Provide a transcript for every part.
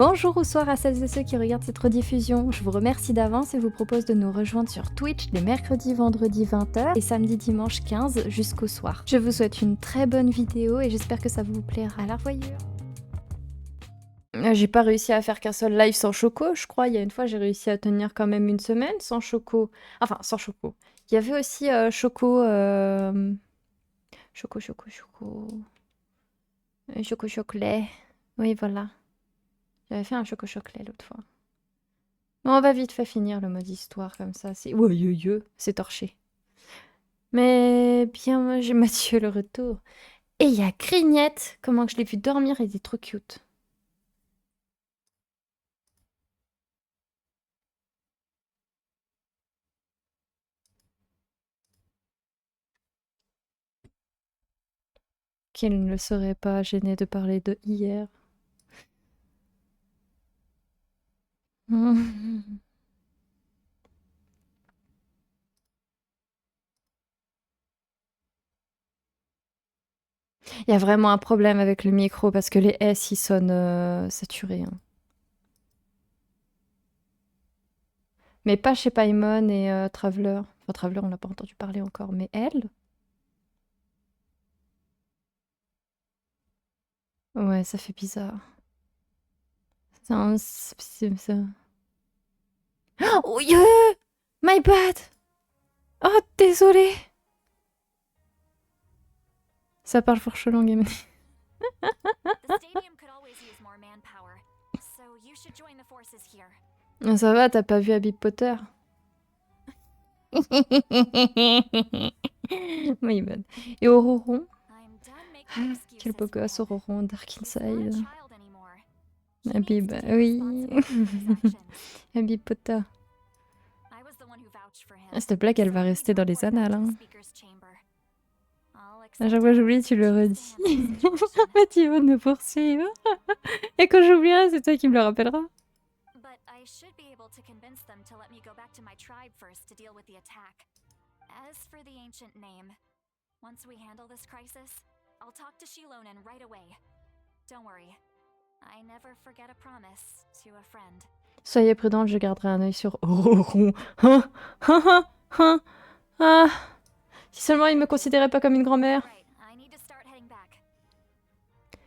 Bonjour ou soir à celles et ceux qui regardent cette rediffusion. Je vous remercie d'avance et vous propose de nous rejoindre sur Twitch les mercredis, vendredis 20h et samedi, dimanche 15 jusqu'au soir. Je vous souhaite une très bonne vidéo et j'espère que ça vous plaira. À la revoyure. J'ai pas réussi à faire qu'un seul live sans Choco, je crois. Il y a une fois, j'ai réussi à tenir quand même une semaine sans Choco. Enfin, sans Choco. Il y avait aussi Choco... Choco, Choco, Choco... Choco Chocolat. Oui, voilà. J'avais fait un Choco Chocolat l'autre fois. Bon, on va vite fait finir le mode histoire comme ça. C'est c'est torché. Mais bien, moi, j'ai Mathieu le retour. Et il y a Grignette. Comment que je l'ai vu dormir, il était trop cute. Qu'il ne serait pas gêné de parler de hier. Il y a vraiment un problème avec le micro parce que les S, ils sonnent saturés. Hein. Mais pas chez Paimon et Traveler. Enfin, Traveler, on l'a pas entendu parler encore. Mais elle... Ouais, ça fait bizarre. Ça... Oh, yeah! My bad! Oh, désolé! Ça parle fourche-langue, Emily. Ça va, t'as pas vu Harry Potter? My bad. Et Auroron? Ah, quel beau gosse, Auroron, Dark Inside. Habib, oui. Habib Potter. Ah, cette blague, elle va rester dans les annales. Hein. À chaque fois que j'oublie, tu le redis. En fait, ils vont nous poursuivre. Et quand j'oublierai, c'est toi qui me le rappelleras. Soyez prudente, je garderai un œil sur Auroron. Ah. Si seulement il me considérait pas comme une grand-mère.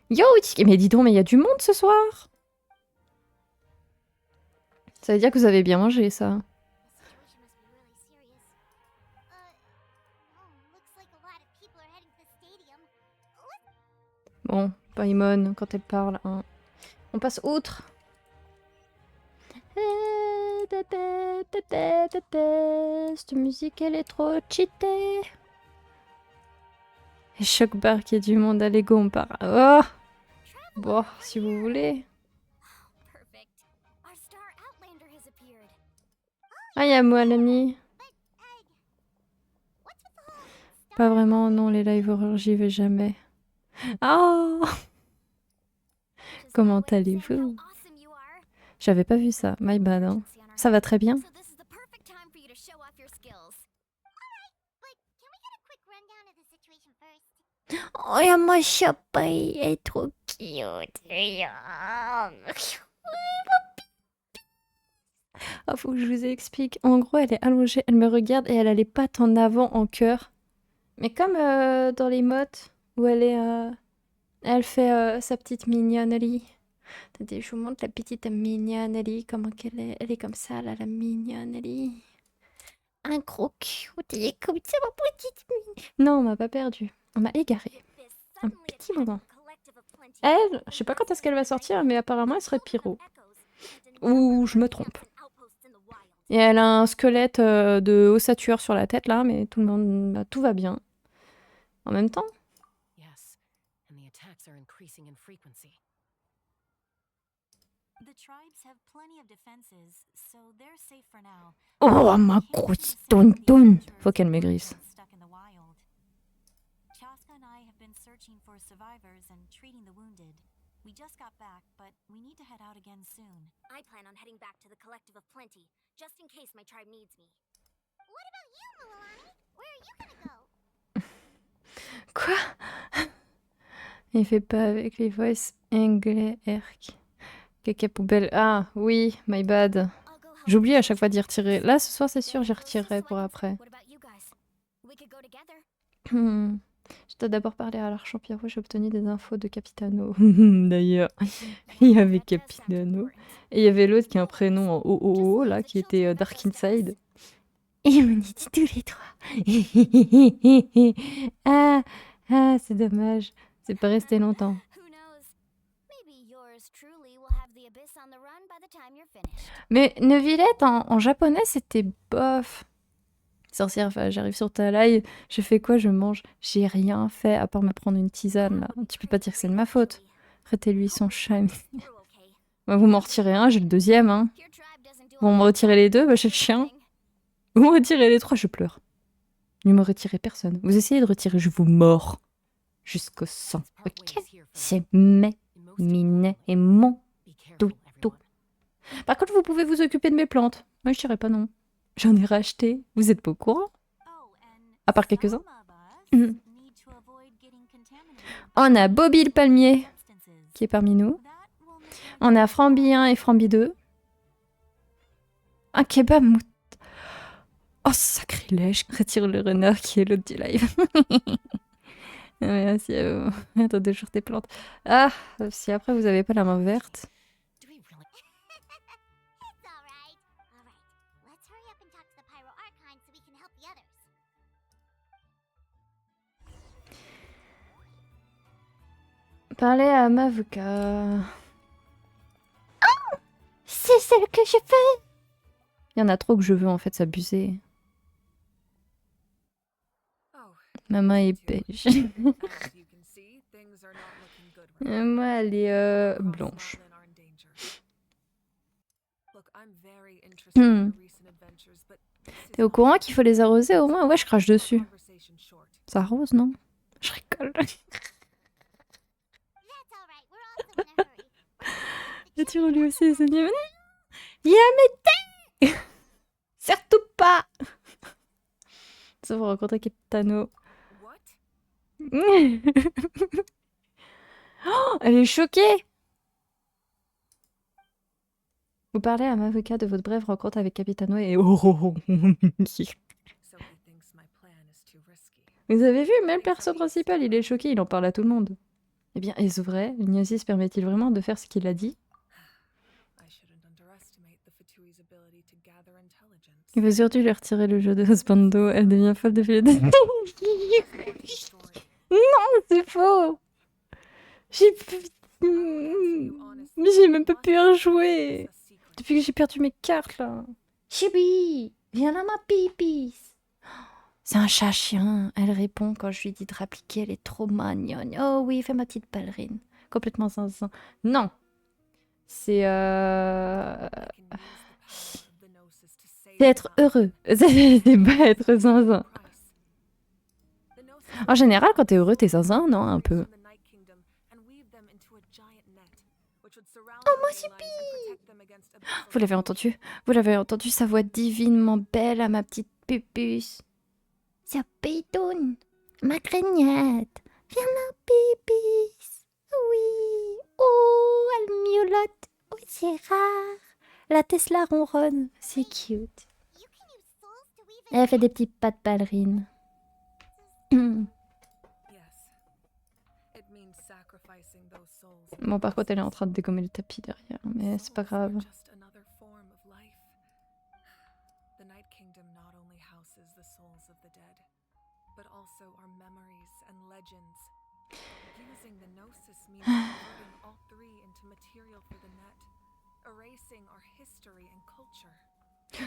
Yo, mais dis donc, mais il y a du monde ce soir. Ça veut dire que vous avez bien mangé, ça. Bon, Paimon, quand elle parle, hein. On passe outre. Cette musique, elle est trop cheatée. Et choc bar qui est du monde à Lego, on part. Oh bon, si vous voulez. Ah, il y a Moalani. Pas vraiment, non, les live horror, j'y vais jamais. Oh comment allez-vous? J'avais pas vu ça, my bad. Hein. Ça va très bien. Oh, il y a ma chapaille, elle est trop cute. Oh, faut que je vous explique. En gros, elle est allongée, elle me regarde et elle a les pattes en avant en cœur. Mais comme dans les mottes où elle est... elle fait sa petite mignonnerie. Attendez, je vous montre la petite mignonnerie, comment qu'elle est. Elle est comme ça, là, la mignonnerie. Un gros cute, elle est comme ça, ma petite mignonnerie. Non, on m'a pas perdu. On m'a égaré. Un petit moment. Elle, je sais pas quand est-ce qu'elle va sortir, mais apparemment, elle serait pyro. Ou je me trompe. Et elle a un squelette de ossature sur la tête, là, mais tout le monde... Bah, tout va bien. En même temps. Oh, ma grosse tontonne. Faut qu'elle maigrisse. Quoi? Il fait pas avec les voices anglais, Erk. Caca poubelle. Ah, oui, my bad. J'oublie à chaque fois d'y retirer. Là, ce soir, c'est sûr, j'y retirerai pour après. Hmm. Je dois d'abord parler à l'Archampiro, j'ai obtenu des infos de Capitano. D'ailleurs, il y avait Capitano. Et il y avait l'autre qui a un prénom en OOO, là, qui était Dark Inside. Et il me dit tous les trois. Ah, ah, c'est dommage. C'est pas resté longtemps. Mais Neuvillette, en japonais, c'était bof. Sorcière, enfin, j'arrive sur ta live, je fais quoi, je mange. J'ai rien fait à part me prendre une tisane, là. Tu peux pas dire que c'est de ma faute. Arrêtez-lui son chat. Bah, vous m'en retirez un, j'ai le deuxième, hein. Vous me retirez les deux, bah j'ai le chien. Vous me retirez les trois, je pleure. Ne me retirez personne. Vous essayez de retirer, je vous mords. Jusqu'au sang, ok? C'est mes minets et mon toutou. Par contre, vous pouvez vous occuper de mes plantes. Moi, je dirais pas non. J'en ai racheté. Vous êtes pas au courant? À part quelques-uns. On a Bobby le palmier, qui est parmi nous. On a Frambi 1 et Frambi 2. Un kebab mout. Oh, sacrilège. Retire le renard qui est l'autre du live. Merci à vous. Attendez, toujours tes plantes. Ah, si après vous avez pas la main verte. Parlez à Mavuka. Oh, c'est celle que je veux. Il y en a trop que je veux en fait, s'abuser. Ma main est beige. Moi, elle est blanche. T'es au courant qu'il faut les arroser au moins? Ouais, je crache dessus. Ça arrose, non? Je rigole. Et tu lui aussi les animaux. Yamete! Surtout pas! Ça vous rencontrer Capitano. Oh, elle est choquée! Vous parlez à Mavuka de votre brève rencontre avec Capitano et oh. Vous avez vu, même le perso principal, il est choqué, il en parle à tout le monde. Eh bien, est-ce vrai? L'ignosis permet-il vraiment de faire ce qu'il a dit? Il veut surtout lui retirer le jeu de Husbando. Elle devient folle de filet. Non, c'est faux! J'ai même pas pu en jouer! Depuis que j'ai perdu mes cartes, là. Chibi! Viens là, ma pipis! C'est un chat-chien. Elle répond quand je lui dis de rappliquer. Elle est trop mignonne. Oh oui, fais ma petite ballerine. Complètement zinzin. Non! C'est c'est être heureux. C'est pas être zinzin. En général, quand t'es heureux, t'es zinzin, non? Un peu. Oh, moi aussi, vous l'avez entendu? Vous l'avez entendu, sa voix divinement belle à ma petite pupus. C'est pétoune, ma craignette. Viens là, pipis. Oui. Oh, elle miaulote. Oui, c'est rare. La Tesla ronronne. C'est cute. Elle fait des petits pas de ballerine. Bon, par contre, elle est en train de dégommer le tapis derrière, mais c'est pas grave.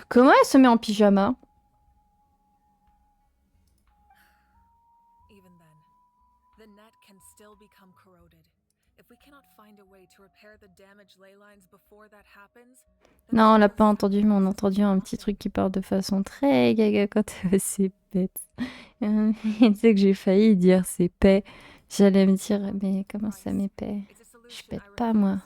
Comment elle se met en pyjama? Non, on l'a pas entendu, mais on a entendu un petit truc qui parle de façon très gaga quand c'est bête. Tu sais que j'ai failli dire c'est paix. J'allais me dire, mais comment ça m'épais? Je pète pas, moi.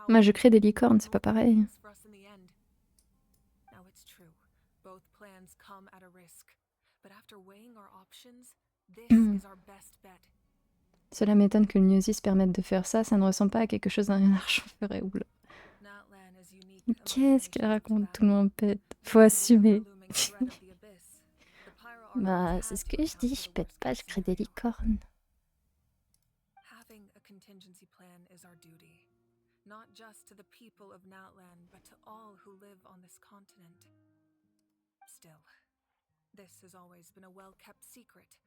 Moi, je crée des licornes, c'est pas pareil. Cela m'étonne que le Gnosis permette de faire ça. Ça ne ressemble pas à quelque chose d'un archon ferait. Oula. Qu'est-ce qu'elle raconte? Tout le monde pète. Faut assumer. Bah, c'est ce que je dis. Je pète pas, je crée des licornes. Having a contingency plan is our duty, not just to the people of Natlan, but to all who live on this continent. Still, this has always been a well-kept secret.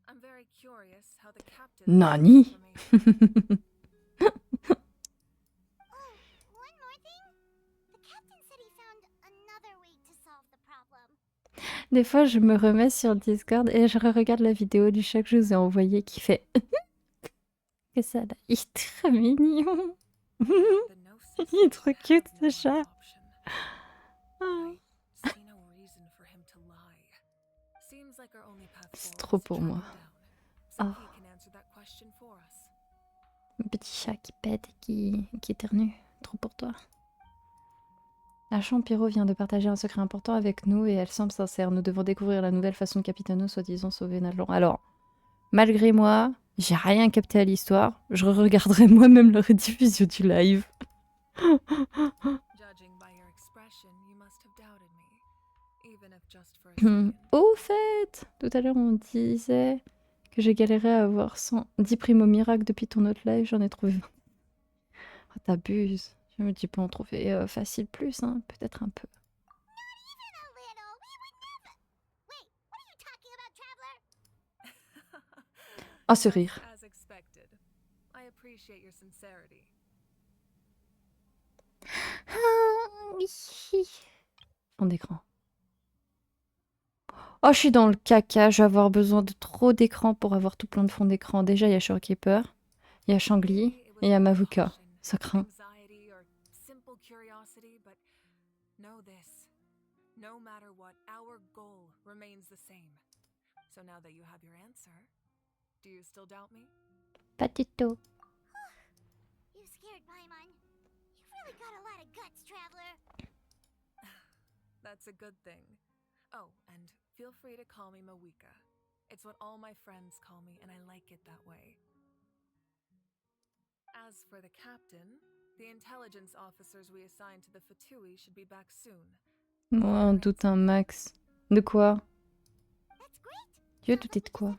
I'm very curious how the captain... Nani? Des fois, je me remets sur Discord et je regarde la vidéo du chat que je vous ai envoyé qui fait... que ça là, il est très mignon. Il est trop cute ce chat. C'est trop pour moi. Oh. Un petit chat qui pète et qui éternue. Trop pour toi. La Champiro vient de partager un secret important avec nous et elle semble sincère. Nous devons découvrir la nouvelle façon de Capitano soi-disant sauver Natlan. Alors, malgré moi, j'ai rien capté à l'histoire. Je regarderai moi-même la rediffusion du live. Au fait, tout à l'heure on disait que j'ai galéré à avoir 10 primo miracle depuis ton autre live. J'en ai trouvé 20. Oh, t'abuses. Je me dis, pour en trouver facile plus, hein, peut-être un peu. Oh, ce rire. Fond d'écran. Oh, je suis dans le caca. Je vais avoir besoin de trop d'écran pour avoir tout plein de fond d'écran. Déjà, il y a Shorekeeper, il y a Shangli et il y a Mavuka. Ça craint. No matter what, our goal remains the same. So now that you have your answer, do you still doubt me? Pas du tout. You scared Paimon. You've really got a lot of guts, traveler. That's a good thing. Oh, and feel free to call me Mawika. It's what all my friends call me, and I like it that way. As for the captain, the intelligence officers we assigned to the Fatui should be back soon. Moi, on doute un max. De quoi? Tu veux douter de quoi?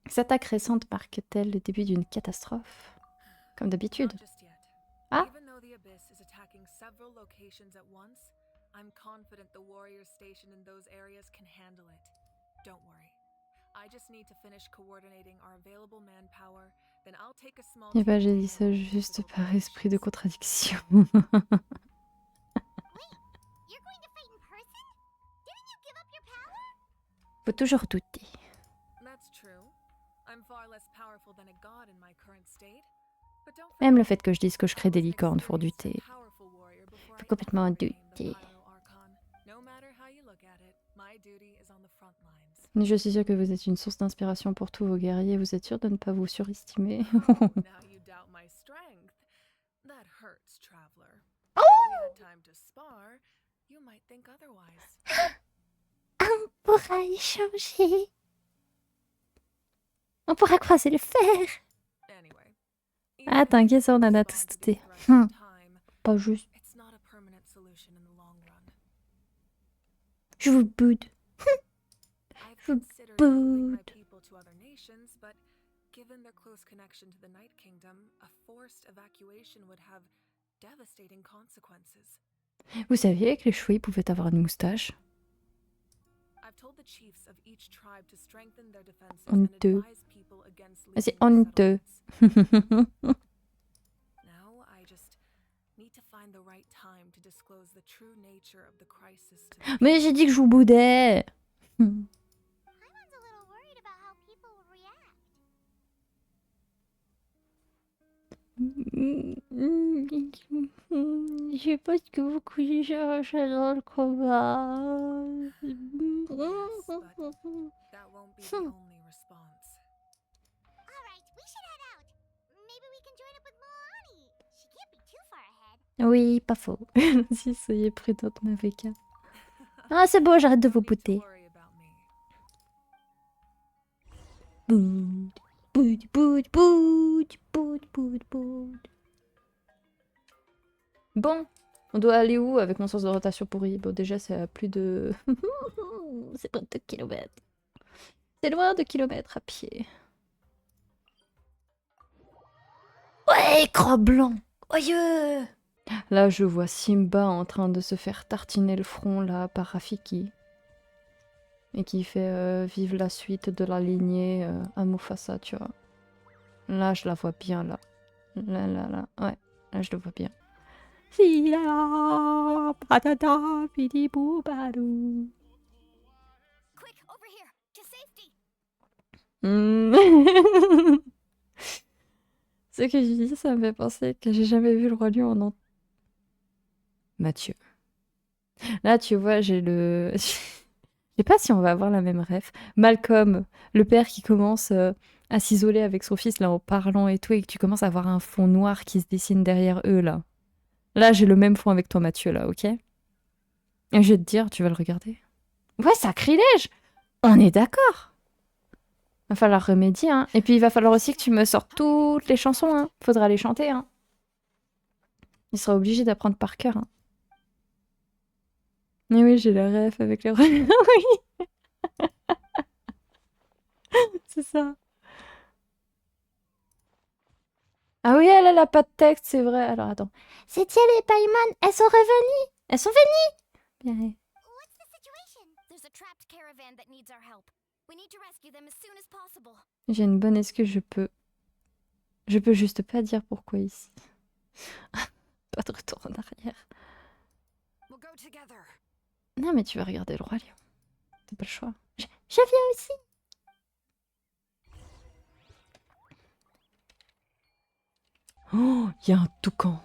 Cette attaque récente marque-t-elle le début d'une catastrophe? Comme d'habitude. Ah? Et bah j'ai dit ça juste par esprit de contradiction. Faut toujours douter. Même le fait que je dise que je crée des licornes, faut douter. Faut complètement douter. Je suis sûre que vous êtes une source d'inspiration pour tous vos guerriers. Vous êtes sûr de ne pas vous surestimer? On pourra échanger. On pourra croiser le fer. Ah, t'inquiète, ça on en a tous douté. Pas juste. Je vous boude. Je vous boude. Given their close connection to the Night Kingdom, a forced evacuation would have devastating consequences. Vous saviez que les chouilles pouvaient avoir une moustache? Honteux. C'est honteux. Mais j'ai dit que je vous boudais. Je pense que vous couchez dans le combat. Oui, pas faux. Si, soyez prudente, ma VK. Ah, c'est bon, j'arrête de vous bouter. Boud, boud, boud, boud, boud, boud, boud. Bon, on doit aller où avec mon sens de rotation pourri? Bon, déjà, c'est à plus de... c'est pas 2 kilomètres. C'est loin de kilomètres à pied. Ouais, écran blanc. Oyeux. Là, je vois Simba en train de se faire tartiner le front, là, par Rafiki. Et qui fait vive la suite de la lignée à Mufasa, tu vois. Là, je la vois bien, là. Là. Ouais, là, je le vois bien. Sila, patata, pidi, badou. Quick, over here, to safety. Ce que je dis, ça me fait penser que j'ai jamais vu le Roi Lion en entier. Mathieu. Là, tu vois, j'ai le... Je sais pas si on va avoir la même ref. Malcolm, le père qui commence à s'isoler avec son fils, là, en parlant et tout, et que tu commences à voir un fond noir qui se dessine derrière eux, là. Là, j'ai le même fond avec toi, Mathieu, là, ok? Et je vais te dire, tu vas le regarder. Ouais, sacrilège! On est d'accord! Va falloir remédier, hein. Et puis, il va falloir aussi que tu me sortes toutes les chansons, hein. Faudra les chanter, hein. Il sera obligé d'apprendre par cœur, hein. Mais oui, j'ai la ref avec les... oui, c'est ça. Ah oui, elle a pas de texte, c'est vrai. Alors, attends. C'est Tiel et Paimon, elles sont revenues! Elles sont venues! Bien. What's the situation? There's a trapped caravan that needs our help. We need to rescue them as soon as possible. J'ai une bonne excuse, je peux. Je peux juste pas dire pourquoi ici. Pas de retour en arrière. We'll go together. Non, mais tu vas regarder le Roi Lion. T'as pas le choix. Je viens aussi! Oh, il y a un toucan.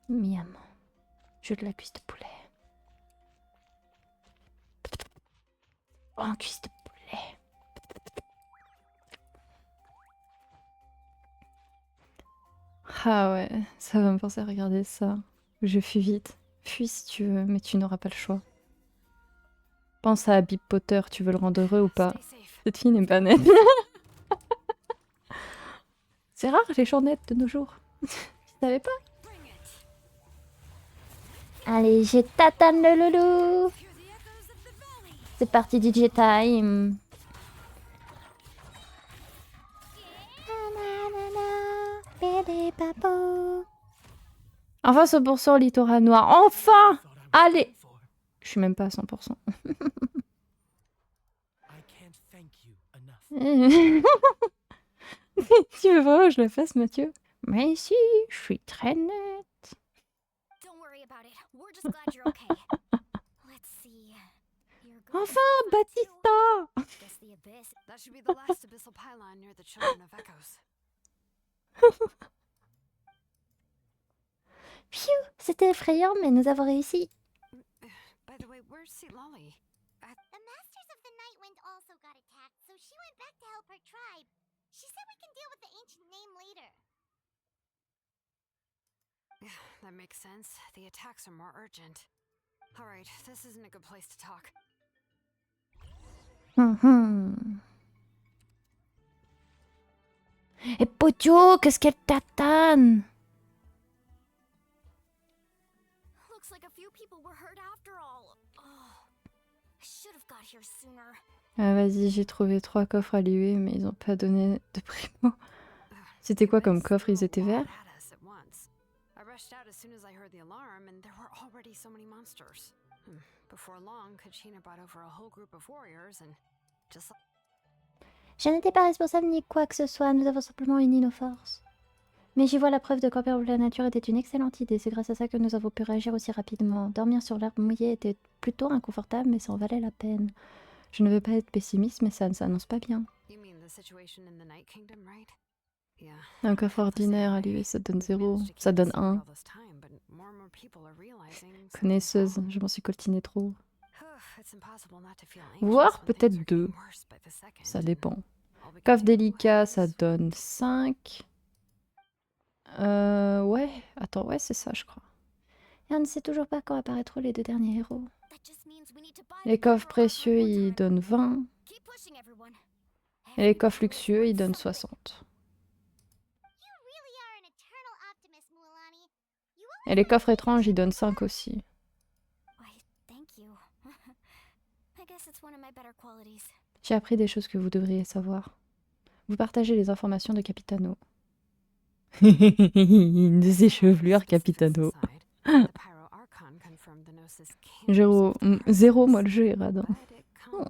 Miam. Je veux de la cuisse de poulet. Oh, cuisse de poulet. Ah ouais, ça va me penser à regarder ça. Je fuis vite. Fuis si tu veux, mais tu n'auras pas le choix. Pense à Bip Potter, tu veux le rendre heureux ou pas? Stay safe. Cette fille n'est pas nette. C'est rare les gens nettes de nos jours. Tu savais pas? Bring it. Allez, je tatane le loulou. Hear the echoes of the valley. C'est parti DJ Time. Enfin 100% littoral noir. Enfin! Allez! Je suis même pas à 100%. Tu veux vraiment que je le fasse, Mathieu? Mais si, je suis très nette. Don't worry about it. We're just glad you're okay. Let's see. You're going Enfin, so far, too. Batista! Guess the abyss. That should be the last abyssal pylon near the Children of Echoes. Phew, c'était effrayant, mais nous avons réussi. By the way, where's Lolly? The Masters of the Night Wind also got attacked, so she went back to help her tribe. She said we can deal with the ancient name later. Yeah, that makes sense. The attacks are more urgent. All right, this isn't a good place to talk. Et Pocho, qu'est-ce qu'elle tatane? Looks like a few people were hurt after all. Oh, I should have got here sooner. Ah vas-y, j'ai trouvé 3 coffres à lui, mais ils ont pas donné de primo. C'était quoi comme coffre? Ils étaient verts? I rushed out as soon as I heard the alarm, and there were already so many monsters. Before long, Kachina brought over a whole group of warriors, and just like Je n'étais pas responsable ni quoi que ce soit, nous avons simplement uni nos forces. Mais j'y vois la preuve de camper pour la nature était une excellente idée, c'est grâce à ça que nous avons pu réagir aussi rapidement. Dormir sur l'herbe mouillée était plutôt inconfortable, mais ça en valait la peine. Je ne veux pas être pessimiste, mais ça ne s'annonce pas bien. you mean the situation in the Night Kingdom, right? Yeah. Un coffre ordinaire à lui, ça donne 0, ça donne 1. Connaisseuse, je m'en suis coltinée trop. Voire peut-être 2. Ça dépend. Coffre délicat, ça donne 5. Ouais, attends, ouais, c'est ça, je crois. Et on ne sait toujours pas quand apparaîtront les 2 derniers héros. That just means Les coffres précieux, ils donnent 20. Et les coffres luxueux, ils donnent 60. Et les coffres étranges, ils donnent 5 aussi. J'ai appris des choses que vous devriez savoir. Vous partagez les informations de Capitano. Des échevelures, Capitano. Zéro, moi le jeu est radin. Oh.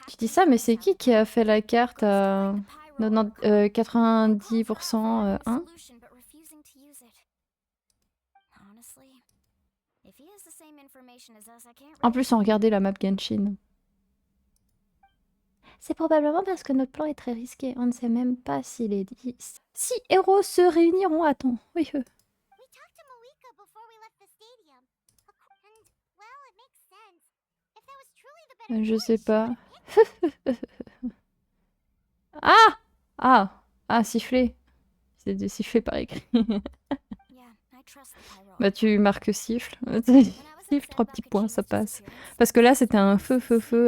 Je dis ça, mais c'est qui a fait la carte à 90% 1 ? En plus, on regardait la map Genshin. C'est probablement parce que notre plan est très risqué. On ne sait même pas si les 6 héros se réuniront à temps. Oui. Je sais pas. Ah, siffler. C'est de siffler par écrit. Bah tu marques siffle. Siffle, 3 petits points, ça passe. Parce que là, c'était un feu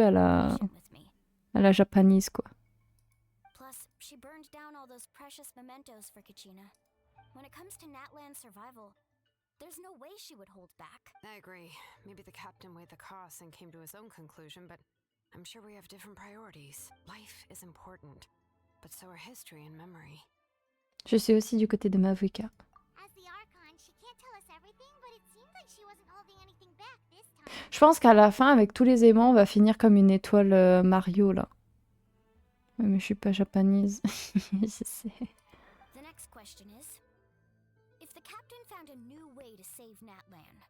à la japanese, quoi. She burned down all those precious mementos for Kachina. When it comes to Natlan's survival, there's no way she would hold back. I agree. Maybe the captain weighed the costs and came to his own conclusion, but I'm sure we have different priorities. Life is important, but so are history and memory. Je suis aussi du côté de Mavuika. Je pense qu'à la fin, avec tous les aimants, on va finir comme une étoile Mario, là. Mais je suis pas japonaise. Je sais. The next question is, if the captain found a new way to save Natlan,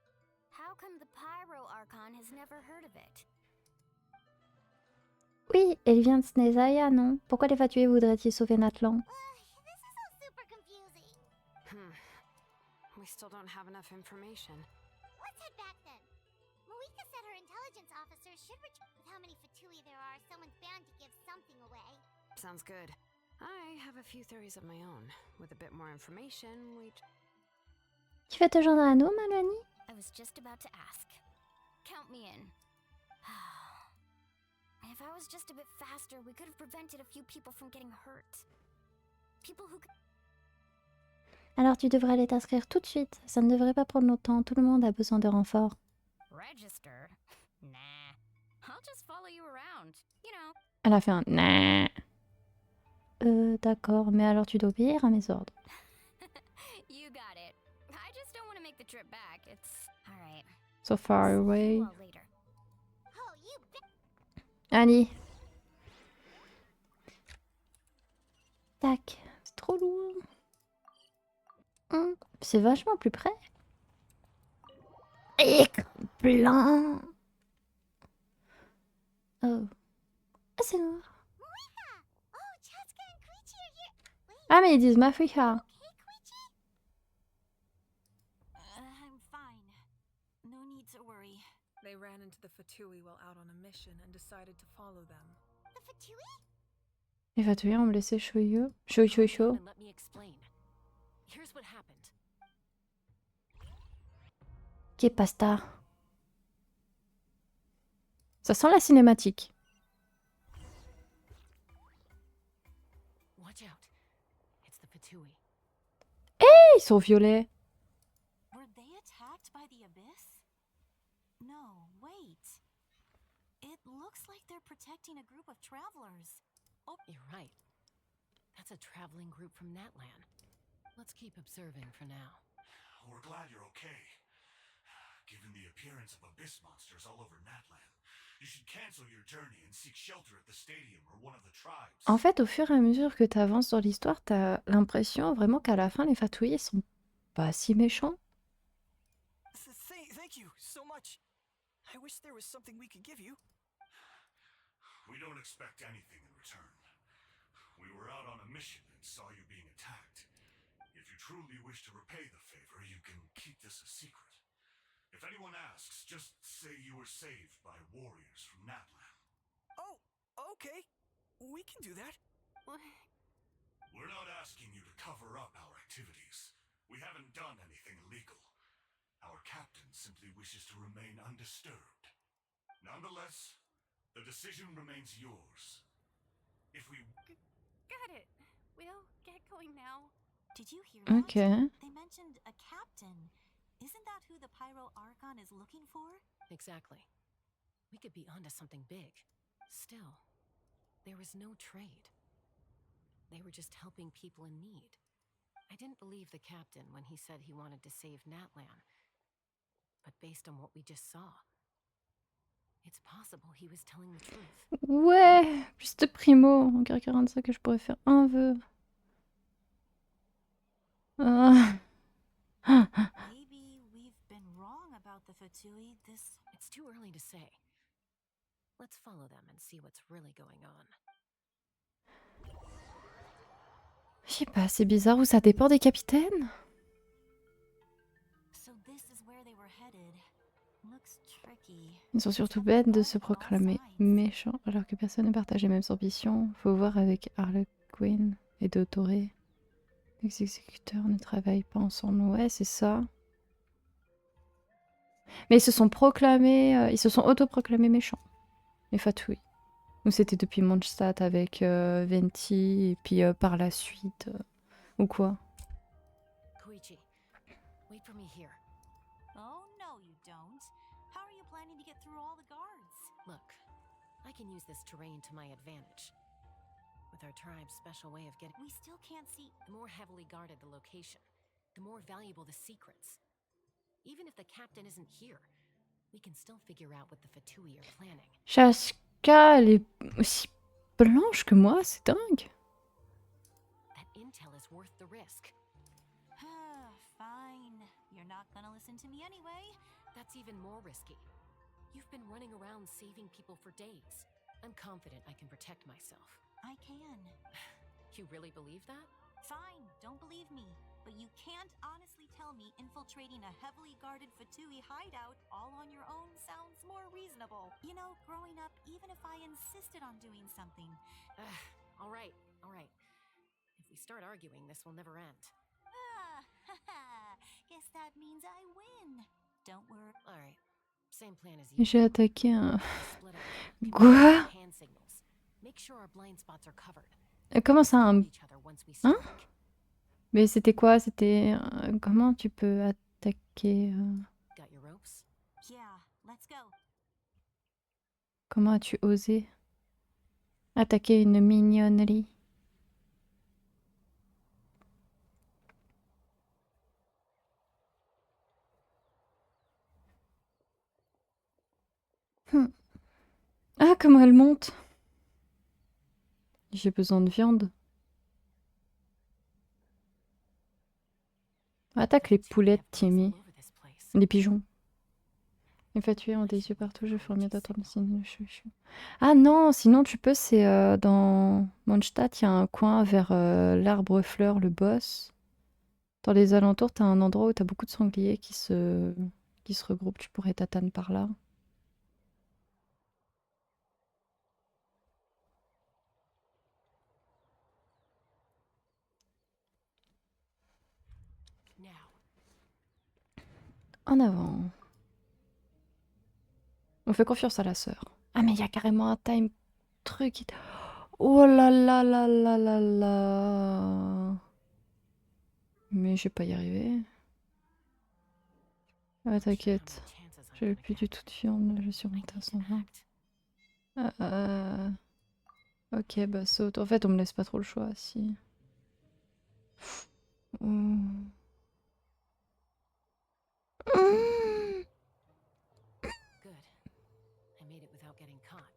how come the Pyro Archon has never heard of it? Oui, elle vient de Snezaya, non? Pourquoi les Fatui voudraient-ils sauver Natlan? We still don't have enough information. Let's head back then. Moika said her intelligence officers should return with how many Fatui there are. Someone's bound to give something away. Sounds good. I have a few theories of my own. With a bit more information, we'd... Tu vas te joindre à nous, Malani? I was just about to ask. Count me in. If I was just a bit faster, we could have prevented a few people from getting hurt. People who... Alors tu devrais aller t'inscrire tout de suite. Ça ne devrait pas prendre longtemps. Tout le monde a besoin de renfort. Register? Nah. I'll just follow you around. You know. Elle a fait un nah. D'accord, mais alors tu dois obéir à mes ordres. You got it. I just don't want to make the trip back. It's all right. So far away. Well, later. Allez. Tac. C'est trop loin. C'est vachement plus près. Écran blanc. Oh. Ah, c'est noir. Ah, mais ils disent Mafuika. I'm fine. No need to worry. They ran into the Fatui while out on a mission and decided to follow them. The Fatui? Les Fatui ont blessé Shoyo. Let me explain. Here's what happened. Qu'est pasta. Ça sent la cinématique. Watch out. It's the Fatui. Ils sont violets. Were they attacked by the Abyss? No, wait. It looks like they're protecting a group of travelers. Oh, you're right. That's a traveling group from Natlan. Let's keep observing for now. We're glad you're okay. Given the appearance of abyss monsters all over Natlan, you should cancel your journey and seek shelter at the stadium or one of the tribes. En fait, au fur et à mesure que tu avances dans l'histoire, t'as l'impression vraiment qu'à la fin, les Fatouilles sont pas si méchants. Thank you so much. I wish there was something we could give you. We don't expect anything in return. We were out on a mission and saw you being attacked. If you truly wish to repay the favor, you can keep this a secret. If anyone asks, just say you were saved by warriors from Natlan. Oh, okay. We can do that. We're not asking you to cover up our activities. We haven't done anything illegal. Our captain simply wishes to remain undisturbed. Nonetheless, the decision remains yours. If we Got it. We'll get going now. Did you hear that? Ok. They mentioned a captain. Isn't that who the Pyro Archon is looking for? Exactly. We could be onto something big. Still, there was no trade. They were just helping people in need. I didn't believe the captain when he said he wanted to save Natlan. But based on what we just saw, it's possible he was telling the truth. Ouais, juste primo. En 45 que je pourrais faire un vœu. Ah. Maybe we've been wrong about the Fatui. It's too early to say. Let's follow them and see what's really going on. Je sais pas, c'est bizarre où ça dépend des capitaines. So this is where they were headed. Looks tricky. Ils sont surtout bêtes de se proclamer méchants alors que personne ne partage les mêmes ambitions. Faut voir avec Harlequin et Dotoré. Les exécuteurs ne travaillent pas ensemble. Ouais, c'est ça. Mais ils se sont proclamés, ils se sont autoproclamés méchants. Les Fatui. Ou c'était depuis Mondstadt avec Venti et puis par la suite ou quoi. Koichi, wait for me here. Oh, no, you don't. How are you planning to get through all the guards? Look, I can use this terrain to my advantage. With our tribe's special way of getting... We still can't see. The more heavily guarded the location, the more valuable the secrets. Even if the captain isn't here, we can still figure out what the Fatui are planning. Chaska, elle est aussi blanche que moi, c'est dingue. That intel is worth the risk. Fine. You're not gonna listen to me anyway. That's even more risky. You've been running around saving people for days. I'm confident I can protect myself. I can. You really believe that? Fine, don't believe me. But you can't honestly tell me infiltrating a heavily guarded Fatui hideout all on your own sounds more reasonable. You know, growing up, even if I insisted on doing something. All right, all right. If we start arguing, this will never end. Guess that means I win. Don't worry. All right. Same plan as you. J'ai attaqué un... Split up. Quoi? Hand signals. Make sure our blind spots are covered. Comment ça, un... Each other once we Hein? strike. Mais c'était quoi? C'était... comment tu peux attaquer... Got your ropes? Yeah, let's go. Comment as-tu osé attaquer une mignonnerie? Ah, comment elle monte! J'ai besoin de viande. Attaque les poulettes, Timmy. Les pigeons. Les Fatui ont des yeux partout, je ferais mieux d'attendre sinon Ah non, sinon tu peux, c'est dans Mondstadt, il y a un coin vers l'arbre fleur, le boss. Dans les alentours, t'as un endroit où t'as beaucoup de sangliers qui se regroupent, tu pourrais t'attendre par là. En avant. On fait confiance à la sœur. Ah mais il y a carrément un time truc. Oh là là là là là là. Mais je vais pas y arriver. Ah t'inquiète. J'avais plus du tout de viande, là, je suis remontée à 120. Ok, bah saute. En fait, on me laisse pas trop le choix, si. Good. I made it without getting caught.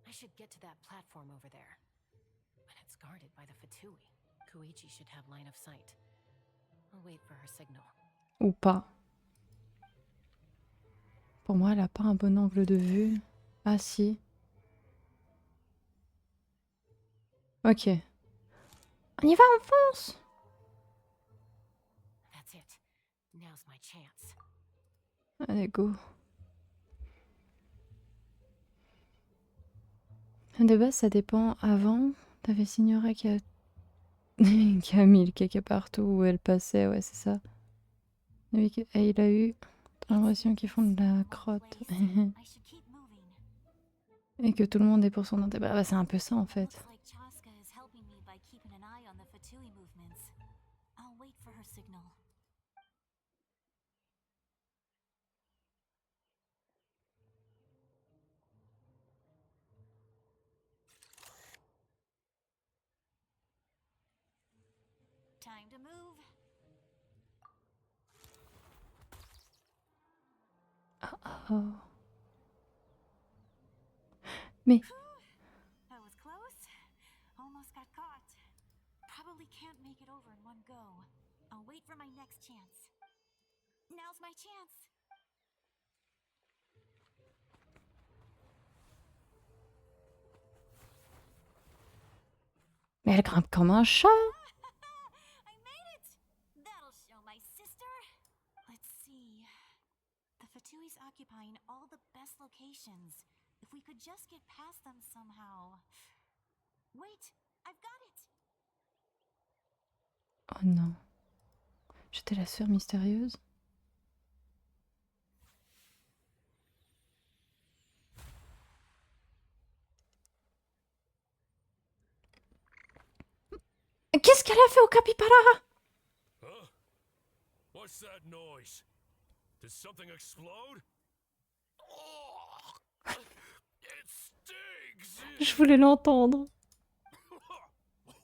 I should get to that platform over there. But it's guarded by the Fatui. Koichi should have line of sight. I'll wait for her signal. Ou pas. Pour moi, elle a pas un bon angle de vue. Ah si. Ok. On y va, on fonce! That's it. Now's my chance. Allez, go. De base, ça dépend. Avant, t'avais Signora qui a... qui a mis le caca partout où elle passait, ouais, c'est ça. Et il a eu J'ai l'impression qu'ils font de la crotte. I should keep moving. Et que tout le monde est pour son intérêt. Bah, c'est un peu ça en fait. Looks like Chaska is helping me by keeping an eye on the Fatui movements. I'll wait for her signal. Time to move. Oh. Mais That was close. Almost got caught. Probably can't make it over in one go. I'll wait for my next chance. Now's my chance. mais elle grimpe comme un chat. I made it! That'll show my sister. Let's see. The Fatui's occupying all the best locations. If we could just get past them somehow. Wait, I've got it! Oh non. J'étais la sœur mystérieuse. Qu'est-ce qu'elle a fait au capybara? Huh? What's that noise? Did something explode? Oh, it stings! Je voulais l'entendre.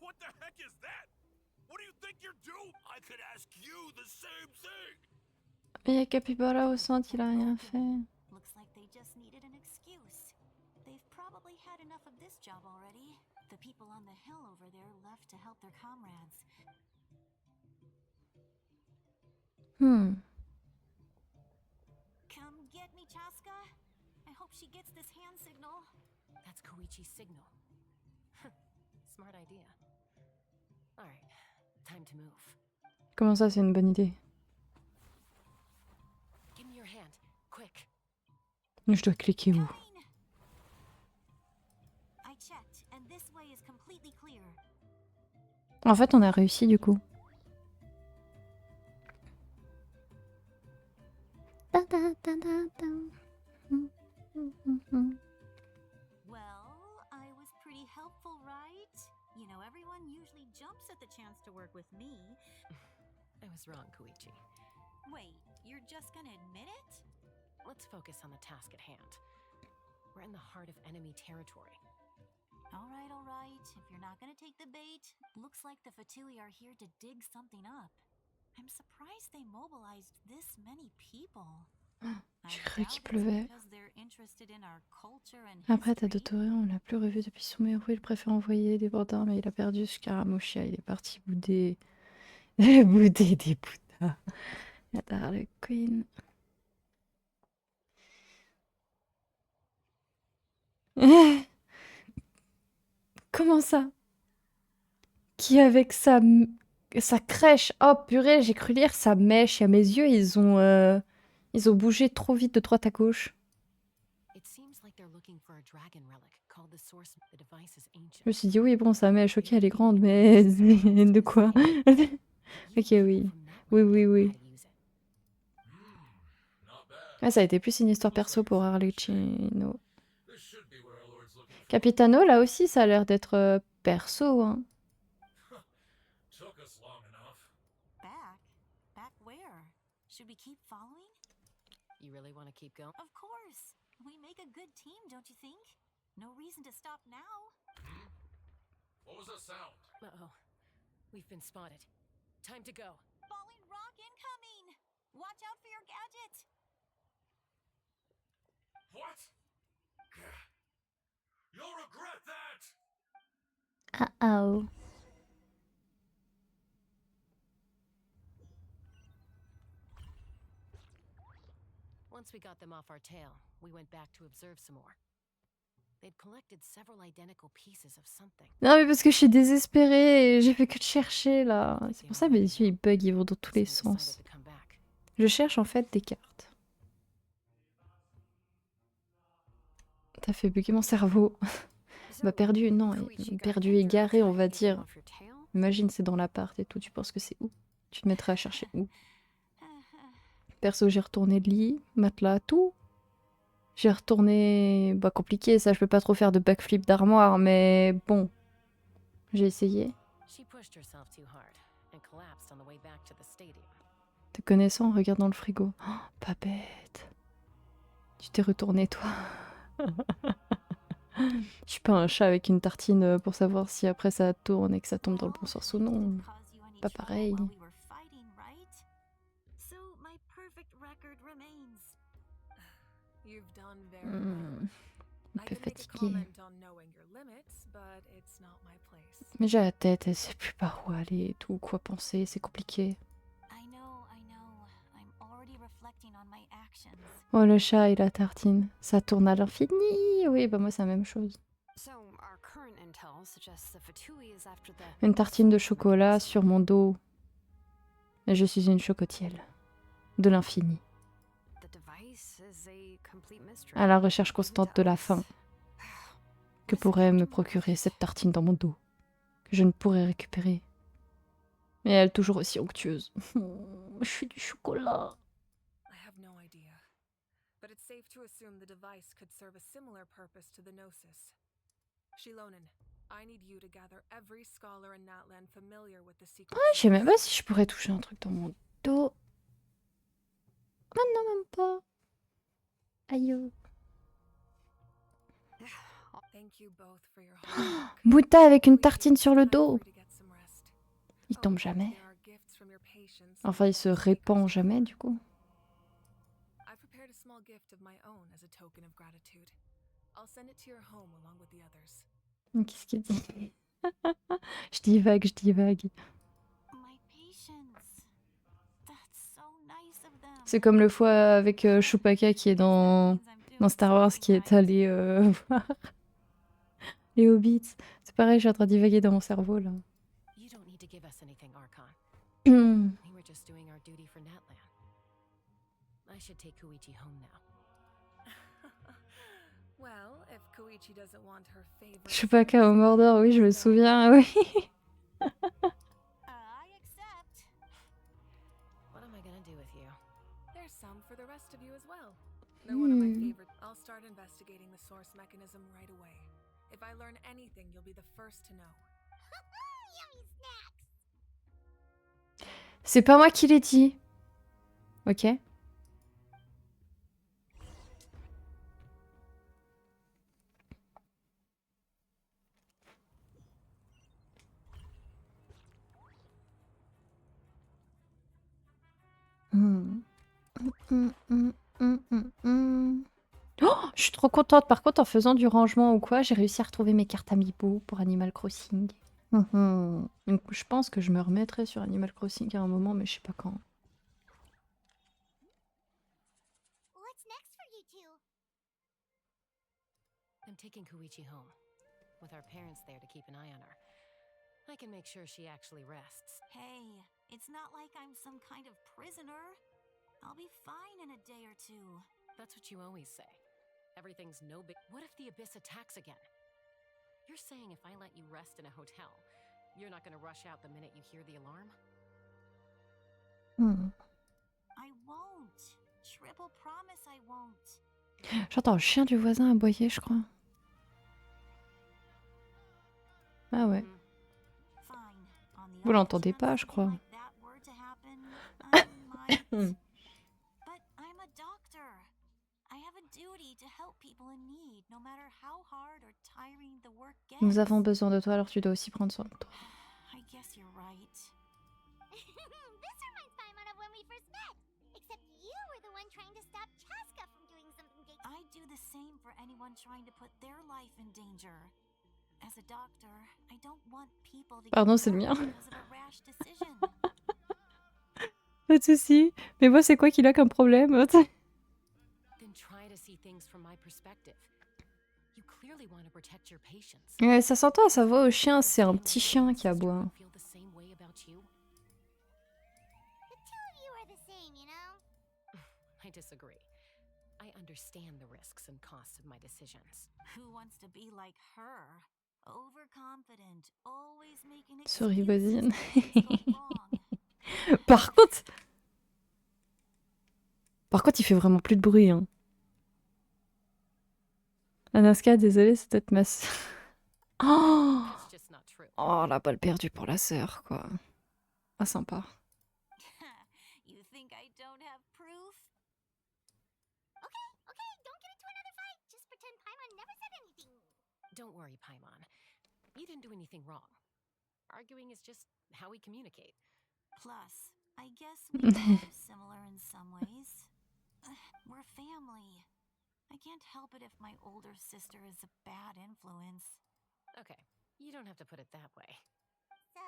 What the heck is that? What do you think you're doing? I could ask you the same thing. Mais il y a capybara au centre, il a rien fait. Looks like they just needed an excuse. They've probably had enough of this job already. The people on the hill over there left to help their comrades. Come get me, Chaska. I hope she gets this hand signal. That's Koichi's signal. Smart idea. Alright, time to move. Comment ça, c'est une bonne idée? Give me your hand, quick. Je dois cliquer où? Coming! I checked, and this way is completely clear. En fait, on a réussi du coup. Well, I was pretty helpful, right? You know, everyone usually jumps at the chance to work with me. I was wrong, Koichi. Wait, you're just gonna admit it? Let's focus on the task at hand. We're in the heart of enemy territory. All right. If you're not gonna take the bait, looks like the Fatui are here to dig something up. I'm surprised they mobilized this many people. J'ai cru qu'il pleuvait. Because they're interested in our culture and Après, history. Tadotore, on l'a plus revu depuis son héros. Il préfère envoyer des bordins, mais il a perdu Scaramuccia. Il est parti bouder. Bouder des bouddhas. Attends, le Queen. Comment ça? Qui avec sa crèche? Oh purée, j'ai cru lire sa mèche. À mes yeux, ils ont bougé trop vite de droite à gauche. It seems like they're looking for a dragon relic called the source. The device is ancient. Je me suis dit, oui, bon, sa mèche, ok, elle est grande, mais de quoi? Ok, oui. Oui. Ah, ça a été plus une histoire perso pour Arlecchino. Capitano, là aussi, ça a l'air d'être perso, hein. Took us long enough. Back where? Should we keep following? You really want to keep going? Of course. We make a good team, don't you think? No reason to stop now. What was that sound? Uh-oh. We've been spotted. Time to go. Falling rock incoming! Watch out for your gadget! What? You'll regret that! Uh-oh. Once we got them off our tail, we went back to observe some more. They'd collected several identical pieces of something. Non, mais parce que je suis désespérée et j'ai fait que de chercher, là. C'est pour ça que mes yeux, ils bug, ils vont dans tous les So we sens. decided to come back. Je cherche en fait des cartes. T'as fait bugger mon cerveau. Bah perdu, non, perdu, égaré, on va dire. Imagine, c'est dans l'appart et tout, tu penses que c'est où? Tu te mettrais à chercher où? Perso, j'ai retourné le lit, matelas, tout. J'ai retourné... Bah, compliqué, ça, je peux pas trop faire de backflip d'armoire, mais bon. J'ai essayé. She pushed herself too hard and collapsed on the way back to the stadium. Te connaissant, regarde dans le frigo. Oh, pas bête. Tu t'es retourné, toi. Je suis pas un chat avec une tartine pour savoir si après ça tourne et que ça tombe dans le bon sens ou non. Pas pareil. You've done very well. Un I peu can make a fatiguée. comment on knowing your limits, but it's not my place. Mais j'ai la tête, elle sait plus par où aller et tout, quoi penser, c'est compliqué. I know. I'm already reflecting on my actions. Oh, le chat et la tartine, ça tourne à l'infini. Oui, bah moi c'est la même chose. So, our current intel suggests the Fatui is after the... Une tartine de chocolat sur mon dos. Et je suis une chocotielle. De l'infini. The device is a complete mystery. À la recherche constante de la faim. Que pourrait me procurer cette tartine dans mon dos. Que je ne pourrais récupérer. Mais elle toujours aussi onctueuse. Je suis du chocolat. I have no idea. But it's safe to assume the device could serve a similar purpose to the Gnosis. Shilonen, I need you to gather every scholar in Natlan familiar with the secret. Je sais même pas si je pourrais toucher un truc dans mon dos. Maintenant même pas. Aïe. Thank you both for your hard work. Bouta avec une tartine sur le dos. Il tombe jamais. Enfin, il se répand jamais, du coup. I prepared a small gift of my own as a token of gratitude. I'll send it to your home along with the others. Qu'est-ce qu'il dit? Je divague, je divague. My patience. That's so nice of them. C'est comme le fois avec Chewbacca qui est dans Star Wars, qui est allé voir les Hobbits. C'est pareil, je suis en train de divaguer dans mon cerveau, là. You don't need to give us anything, Archon. Hmm. We were just doing our duty for Natlan. I should take Koichi home now. Well, if Koichi doesn't want her favorite Chewbacca au Mordor, oui, je me souviens, oui. I accept. What am I gonna do with you? There's some for the rest of you as well. They're one of my favorites. I'll start investigating the source mechanism right away. If I learn anything, you'll be the first to know. Yummy snacks! C'est pas moi qui l'ai dit. Ok. Oh, je suis trop contente. Par contre, en faisant du rangement ou quoi, j'ai réussi à retrouver mes cartes Amiibo pour Animal Crossing. Donc, je pense que je me remettrai sur Animal Crossing à un moment, mais je sais pas quand. What's next for you two? I'm taking Koichi home. With our parents there to keep an eye on her. I can make sure she actually rests. Hey, it's not like I'm some kind of prisoner. I'll be fine in a day or two. That's what you always say. Everything's no big... What if the Abyss attacks again? You're saying if I let you rest in a hotel, you're not gonna rush out the minute you hear the alarm? I won't. Triple promise I won't. J'entends le chien du voisin aboyer, je crois. Ah ouais. Fine. On the Vous off l'entendez chance pas, je crois. something like that were to happen, I might. But I'm a doctor. I have a duty to help people in need, no matter how hard or tiring the work gets. Nous avons besoin de toi, alors tu dois aussi prendre soin de toi. I guess you're right. This reminds Paimon of when we first met. Except you were the one trying to stop Chaska from doing something big. I'd do the same for anyone trying to put their life in danger. As a doctor, I don't want people to Pardon, get c'est le hurt mien. because of a rash decision. Pas de soucis. Mais moi, c'est quoi qu'il a comme problème? Then try to see things from my perspective. You clearly want to protect your patients. Ouais, ça s'entend à sa voix au chien, c'est un petit chien qui aboie. Feel the same way about you? The two of you are the same, you know? I disagree. I understand the risks and costs of my decisions. Who wants to be like her? Overconfident, always making Sorry, excuses voisine. when things go wrong. Par contre, Par contre, il fait vraiment plus de bruit. Hein. Anaska, désolé, c'est peut-être ma sœur. Oh, That's just not true. oh, la balle perdue pour la sœur, quoi. Ah, sympa. You think I don't have proof? Okay, don't get into another fight. Just pretend Paimon never said anything. Don't worry, Paimon. You didn't do anything wrong. Arguing is just how we communicate. Plus, I guess we are similar in some ways. We're family. I can't help it if my older sister is a bad influence. Okay, you don't have to put it that way. So,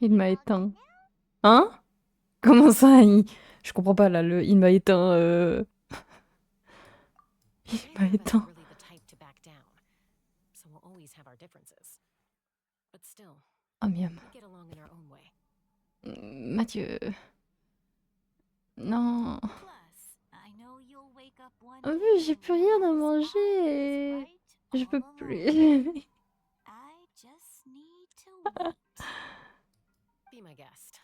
Il you're m'a all good éteint. now? Hein? Comment ça, Je comprends pas, là, il m'a éteint, Il m'a Neither of us are éteint. really the type to back down, so we'll always have our differences. But still, Oh, miam. we get along in our own way. Mathieu. Non. Plus, I know you'll wake up one Oh, day mais j'ai and plus rien à realize I manger. was right Je all peux along. plus. I just need to wait. Be my guest.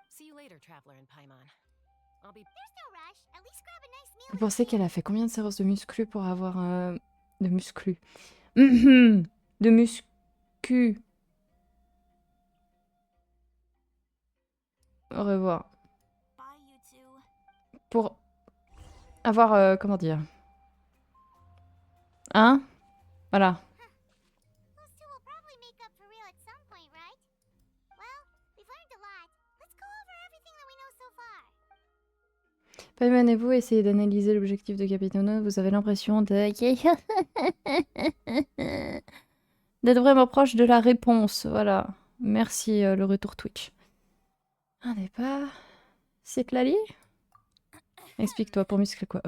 See you later, Traveler and Paimon. I'll be There's no rush. At least grab a nice meal. Vous and pensez chill. qu'elle a fait combien de séances de muscu pour avoir de muscu de muscu. Au revoir. Bye, you two. Pour avoir comment dire. Hein? Voilà. Those two will probably make up for real at some point, right? Well, we've learned a lot. Let's go over everything that we know so far. Paimon et vous essayez d'analyser l'objectif de Capitano. Vous avez l'impression de d'être vraiment proche de la réponse. Voilà. Merci le retour Twitch. Un départ. C'est Lali? Explique-toi pour muscler quoi.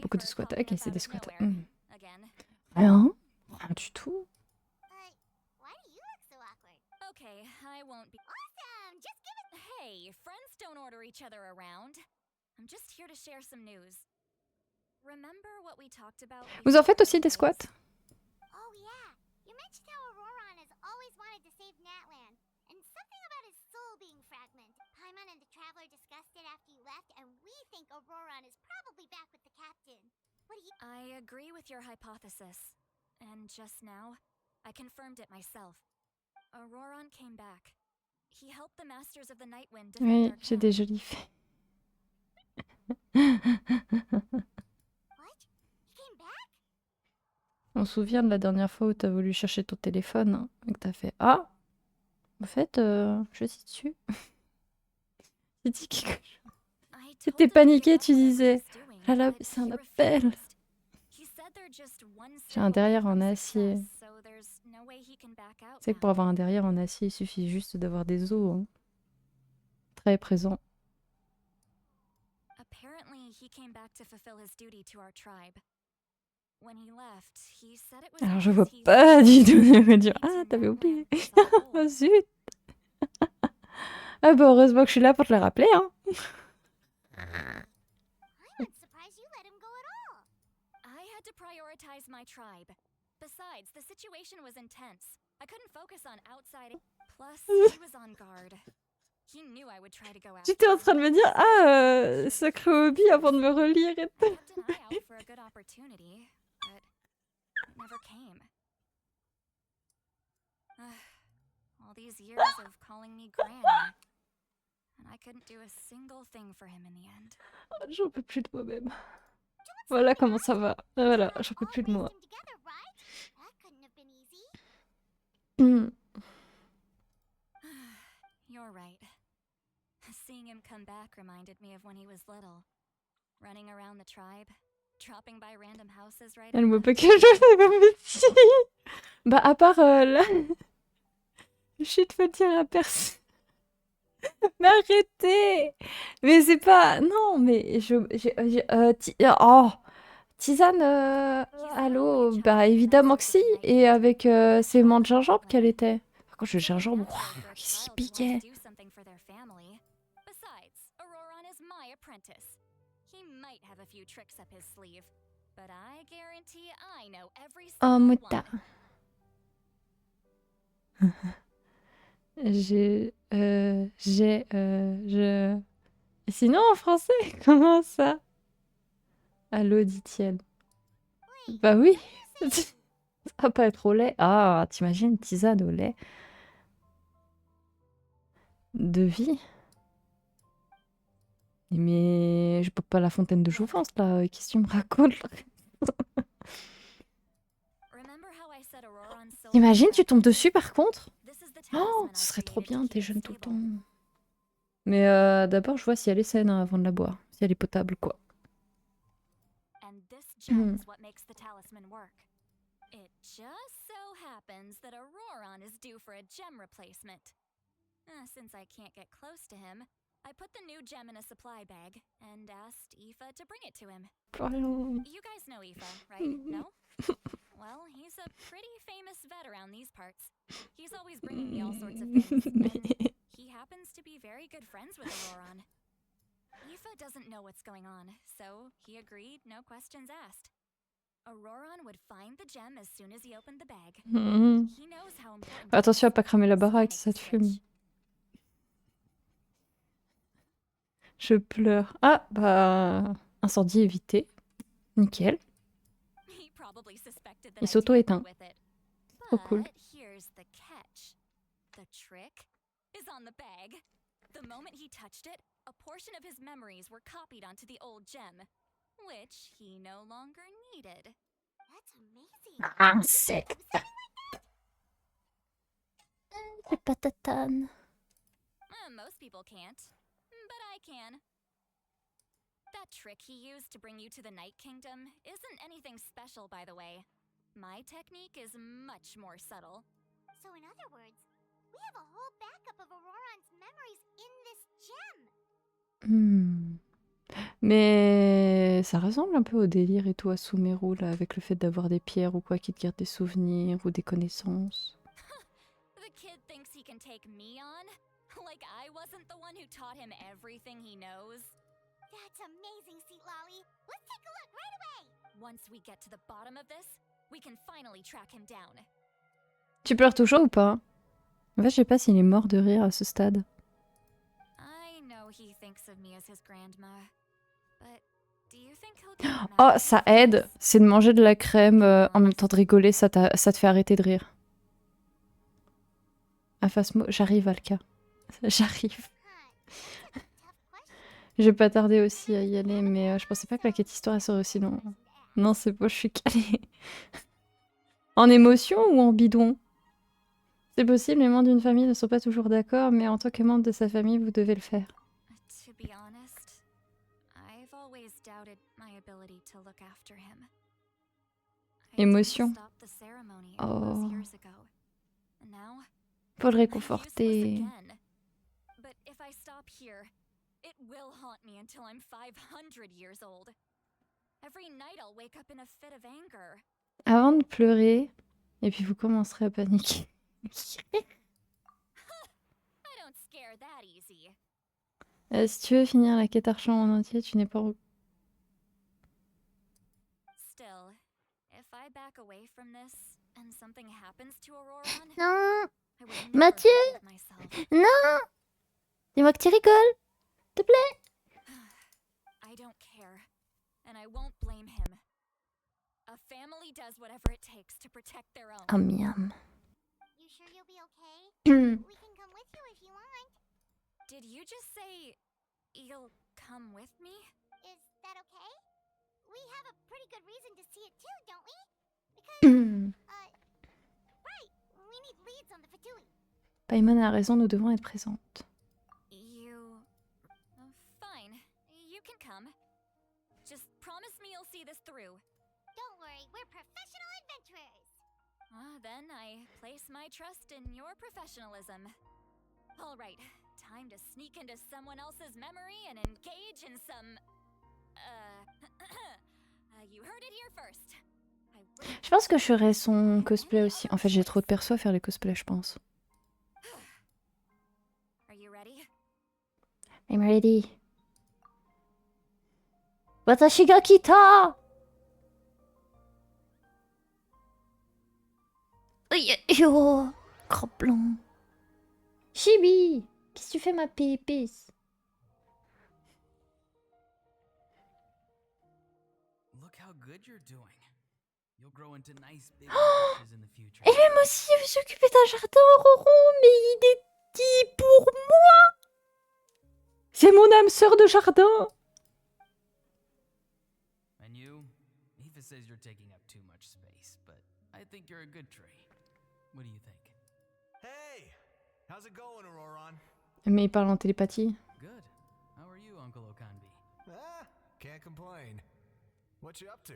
Beaucoup de squats. Ok, c'est des squats. Again. Rien. Rien du tout. Why do you look so awkward? Okay, I won't be. Awesome! Just give it. Hey, friends don't order each other around. I'm just here to share some news. Remember what we talked about? Vous en faites before aussi des the squats? days? Oh yeah, you mentioned how Auroron has always wanted to save Natlan, and something about his soul being fragmented. Paimon and the Traveler discussed it after you left, and we think Auroron is probably back with the captain. What do you? I agree with your hypothesis. And just now, I confirmed it myself. Auroron came back. He helped the Masters of the Nightwind defend Oui, our j'ai camp. des jolis faits. What? He came back? On se souvient de la dernière fois où t'as voulu chercher ton téléphone hein, et que t'as fait Ah, en fait, je suis dessus. J'ai dit quelque chose. I Tu told t'es him to paniqué, give up tu whatever disais he's doing, Ah là, but c'est un he appel. refused. He said they're just one J'ai un step derrière away en from acier. success, so there's no way he can back out C'est que pour now. avoir un derrière en acier, il suffit juste d'avoir des os hein. Très présents. Apparently, he came back to fulfill his duty to our tribe. When he left, he said it was Alors je vois because he pas du tout felt me dire the Ah, need to t'avais Natlan oublié. as a Oh whole. zut. Ah bah heureusement que je suis là pour te le rappeler hein. I'm surprised you let him go at all. I had to prioritize my tribe. Besides, the situation was intense. I couldn't focus on outside. Plus, he was on guard. He knew I would try to go after J'étais en him. train de me dire Ah, sacré hobby avant de me relire et I tout. kept an eye out for a good opportunity, but it never came. All these years of calling me Granny, and I couldn't do a single thing for him in the end. J'en peux plus de moi-même. Voilà comment ça va. Voilà, j'en peux All plus de raised moi. him together, right? That couldn't have been easy. You're right. Seeing him come back reminded me of when he was little. Running around the tribe, dropping by random houses right Elle on me the- peut que je fais comme petit. Bah à part là. Je vais te le dire à personne. Mais arrêtez. Mais c'est pas... Non, mais oh Tisane, allô. Bah évidemment que si. Et avec ses menthes de gingembre qu'elle était. Par contre, le gingembre, ouah, qui s'y piquait. Do something for their family. Besides, Auroron is my apprentice. He might have a few tricks up his sleeve, but I guarantee I know every Oh, single Mouta. one. Je... Sinon en français, comment ça? Allô, dit-elle. Bah oui. Ça va pas être au lait. Ah, t'imagines une tisane au lait de vie? Mais je peux pas la fontaine de jouvence là. Qu'est-ce que tu me racontes là? Remember how I said Auroron's soul T'imagines, tu tombes fragmented? dessus par contre? This is the Oh, talisman I ce serait trop created to bien, keep t'es it jeune tout le stable. temps. Mais d'abord, je vois si elle est saine hein, avant de la boire. Si elle est potable, quoi. And this gem Hmm. is what makes the talisman work. It just so happens that Auroron is due for a gem replacement. Since I can't get close to him, I put the new gem in a supply bag and asked Aoife to bring it to him. You guys know Aoife, right? No? Well, he's a pretty famous vet around these parts. He's always bringing me all sorts of things, and he happens to be very good friends with Auroron. Aoife doesn't know what's going on, so he agreed, no questions asked. Auroron would find the gem as soon as he opened the bag. Mhm. He knows how important it Attention à is, pas cramer la so he baraque, makes ça the te fume. switch. Je pleure. Ah, bah... Incendie évité. Nickel. He probably suspected that Il I s'auto-éteint. tampered with it. Trop cool. But here's the catch. The trick is on the bag. The moment he touched it, a portion of his memories were copied onto the old gem, which he no longer needed. That's amazing. Insecte. Le patatane. Most people can't, but I can. That trick he used to bring you to the Night Kingdom isn't anything special, by the way. My technique is much more subtle. So in other words, we have a whole backup of Auroron's memories in this gem. Hmm. Mais ça ressemble un peu au délire et tout à Sumeru, là, avec le fait d'avoir des pierres ou quoi qui te gardent des souvenirs ou des connaissances. The kid thinks he can take me on? Like I wasn't the one who taught him everything he knows? That's amazing, Seat Lolly. Let's take a look right away. Once we get to the bottom of this, we can finally track him down. Tu pleures toujours ou pas? En fait, je sais pas s'il est mort de rire à ce stade. I know he thinks of me as his grandma, but do you think he'll get mad Oh, at me ça for aide. this? C'est de manger de la crème en même temps de rigoler, ça te fait arrêter de rire. À Phasmo, j'arrive Alka. J'arrive. Je vais pas tarder aussi à y aller, mais je pensais pas que la quête histoire elle serait aussi longue. Non, c'est bon, je suis calée. En émotion ou en bidon? C'est possible, les membres d'une famille ne sont pas toujours d'accord, mais en tant que membre de sa famille, vous devez le faire. To be honest, I've always doubted my ability to look after him. I Émotion. didn't stop the ceremony all those Oh. years ago. And now Faut le I'm useless réconforter. again. But if I stop here, it will haunt me until I'm 500 years old. Every night I'll wake up in a fit of anger. Avant de pleurer, et puis vous commencerez à paniquer. I don't scare that easy. Si tu veux finir la quête Archon en entier, tu n'es pas... Still, if I back away from this and something happens to Auroron, Non, I would Mathieu! never forgive myself. non! Dis-moi que tu rigoles, s'il te plaît. I don't care, and I won't blame him. A family does whatever it takes to protect their own. Ah, miam. You sure you'll be okay? We can come with you if you want. Did you just say you'll come with me? Is that okay? We have a pretty good reason to see it too, don't we? Because, right, we need leads on the Fatui. Paimon a raison, nous devons être présentes. You... fine, you can come. Just promise me you'll see this through. Don't worry, we're professional adventurers. Then I place my trust in your professionalism. All right, time to sneak into someone else's memory and engage in some... you heard it here first. Je pense que je ferais son cosplay aussi. En fait, j'ai trop de persos à faire les cosplays, je pense. Are you ready? I'm ready. Watashi ga kita! Yo, crotte blanc. Chibi, qu'est-ce que tu fais, ma pépisse? good you're doing. You'll grow into nice big bushes in the future. Et lui aussi, il veut s'occuper d'un jardin, Roron, mais il est dit pour moi. C'est mon âme sœur de jardin. And you? Aoife says you're taking up too much space, but I think you're a good tree. What do you think? Hey! How's it going, Auroron? Mais il parle en télépathie. Good. How are you, Uncle Okanbi? Ah, can't complain. What you up to?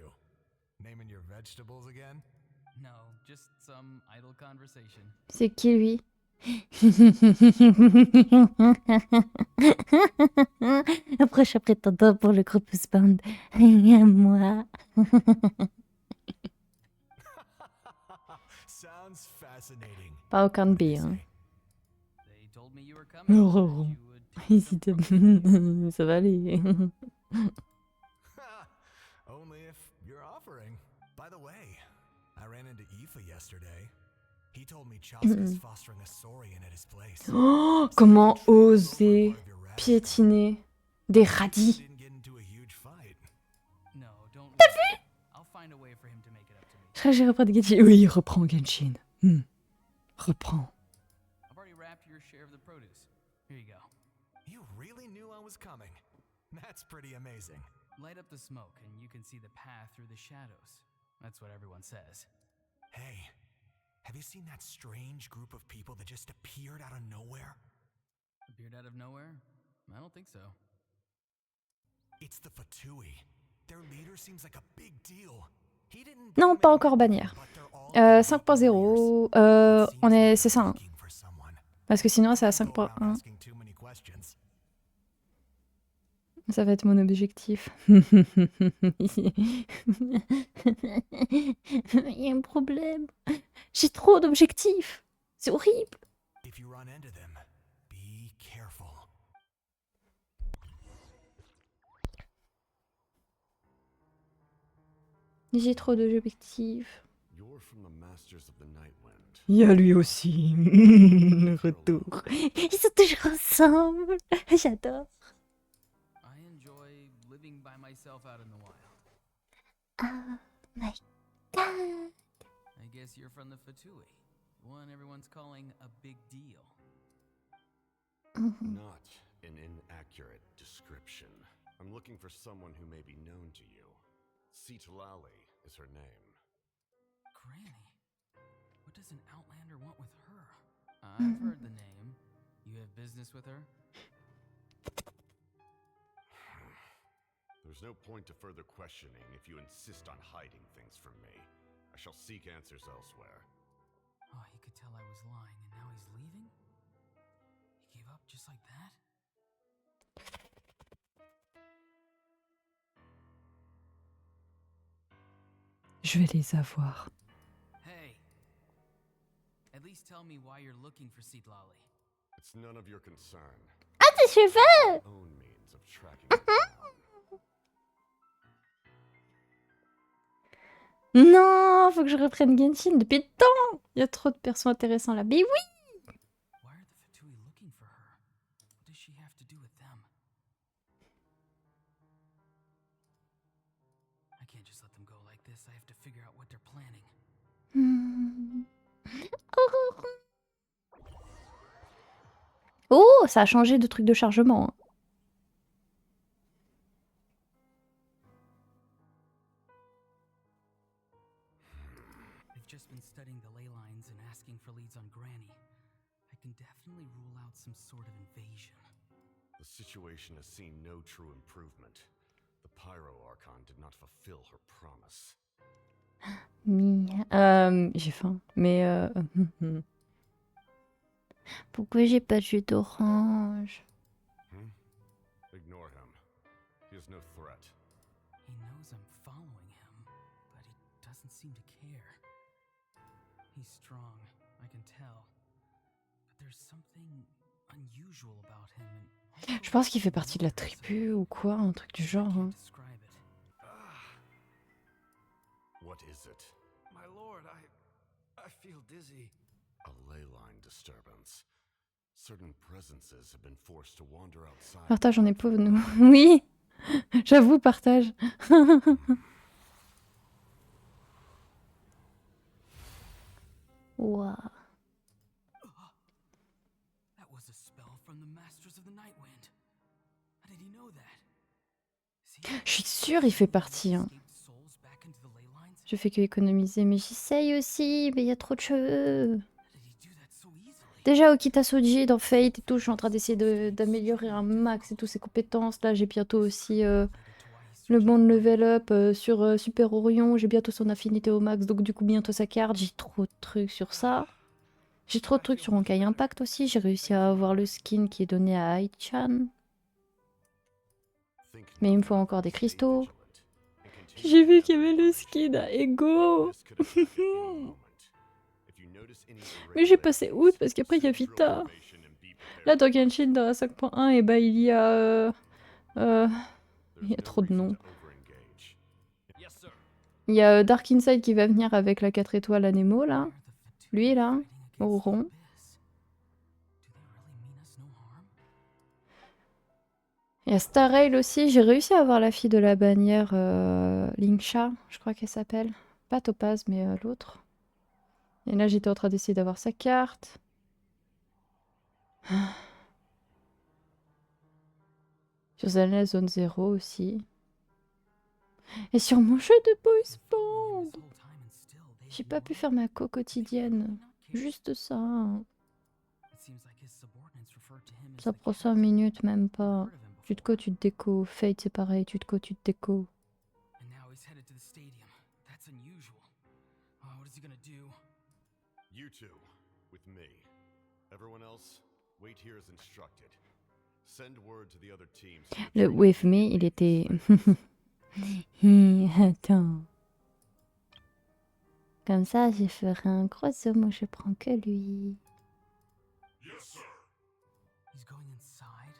Naming your vegetables again? No, just some idle conversation. C'est qui lui? Prochain prétendant pour le groupe Band. Moi. Sounds fascinating. Pas aucun B, hein. They told me you were coming. Oh, that Roron. you would take Ça va aller. Only if you're offering. By the way, I ran into Aoife yesterday. He told me Chalska's fostering a saurian at his place. Oh, comment oser piétiner des radis. Didn't get into a huge fight. No, don't. T'as vu? I'll find a way for him to make it up to me. Je crois que j'ai repris de Genshin. Oui, reprends Genshin. Reprends. I've already wrapped your share of the produce. Here you go. You really knew I was coming. That's pretty amazing. Light up the smoke and you can see the path through the shadows. That's what everyone says. Hey, have you seen that strange group of people that just appeared out of nowhere? Appeared out of nowhere? I don't think so. It's the Fatui. Their leader seems like a big deal. He didn't Non, do pas many encore people, bannière. but they're all 5.0. It On seems est, like c'est ça. they're Hein. looking for someone. Parce que sinon, c'est à Don't go around 5.1. asking too many questions. Ça va être mon objectif. Il y a un problème. J'ai trop d'objectifs. C'est horrible. If you run into them, be careful. J'ai trop d'objectifs. You're from the Masters of the Nightwind. Il y a lui aussi. Le retour. Ils sont toujours ensemble. J'adore. I enjoy living by myself out in the wild. Oh my god. I guess you're from the Fatui, one everyone's calling a big deal. Not an inaccurate description. I'm looking for someone who may be known to you. Citlali is her name. Granny? What does an Outlander want with her? I've heard the name. You have business with her? There's no point to further questioning if you insist on hiding things from me. I shall seek answers elsewhere. Oh, he could tell I was lying and now he's leaving? He gave up just like that? Je vais les avoir. Hey! At least tell me why you're looking for Citlali. It's none of your concern. Ah, tes cheveux! Own means of tracking her down. Non, faut que je reprenne Genshin depuis le temps. Il y a trop de persos intéressants là. Mais oui! Why are the Fatui looking for her? What does she have to do with them? I can't just let them go like this. I have to figure out what they're planning. Oh, ça a changé de truc de chargement. Hein. They've just been studying the ley lines and asking for leads on Granny. I can definitely rule out some sort of invasion. The situation has seen no true improvement. The Pyro Archon did not fulfill her promise. J'ai faim. Mais pourquoi j'ai pas de jus d'orange? Ignore him. He is no threat. He knows I'm following him, but he doesn't seem to care. He's strong, I can tell. But there's something unusual about him and Je pense qu'il fait partie de la tribu ou quoi, un truc du genre. Hein. describe it. What is it? My lord, I feel dizzy. A ley line disturbance. Certain presences have been forced to wander outside. Partage, on est pauvres, nous. Oui, j'avoue, partage. Waouh. That was a spell from the Masters of the Nightwind. How did he know that? Je suis sûre il fait partie. Hein. Je fais que économiser, mais j'essaye aussi, mais il y a trop de cheveux. Déjà Okita Soji dans Fate et tout, je suis en train d'essayer d'améliorer un max et toutes ses compétences. Là j'ai bientôt aussi le bon level up sur Super Orion, j'ai bientôt son affinité au max, donc du coup bientôt sa carte. J'ai trop de trucs sur ça. J'ai trop de trucs sur Honkai Impact aussi, j'ai réussi à avoir le skin qui est donné à Ai-chan. Mais il me faut encore des cristaux. J'ai vu qu'il y avait le skin à Ego. Mais j'ai passé août parce qu'après il y a Vita. Là dans Genshin dans la 5.1 et bah il y a il y a trop de noms. Il y a Dark Inside qui va venir avec la 4 étoiles à Nemo là. Lui là, au rond. Il y a Star Rail aussi, j'ai réussi à avoir la fille de la bannière Linksha, je crois qu'elle s'appelle. Pas Topaz mais l'autre. Et là j'étais en train d'essayer d'avoir sa carte. Sur Zelda Zone 0 aussi. Et sur mon jeu de boys band. J'ai pas pu faire ma quotidienne. Juste ça. Ça prend 5 minutes même pas. Tu te co, tu te déco. Fate c'est pareil, tu te co, tu te déco. You two, with me. Everyone else, wait here as instructed. Send word to the other teams. Le with me, il était... Attends. Comme ça, je ferai un gros zoom où je prends que lui. Yes, sir. He's going inside,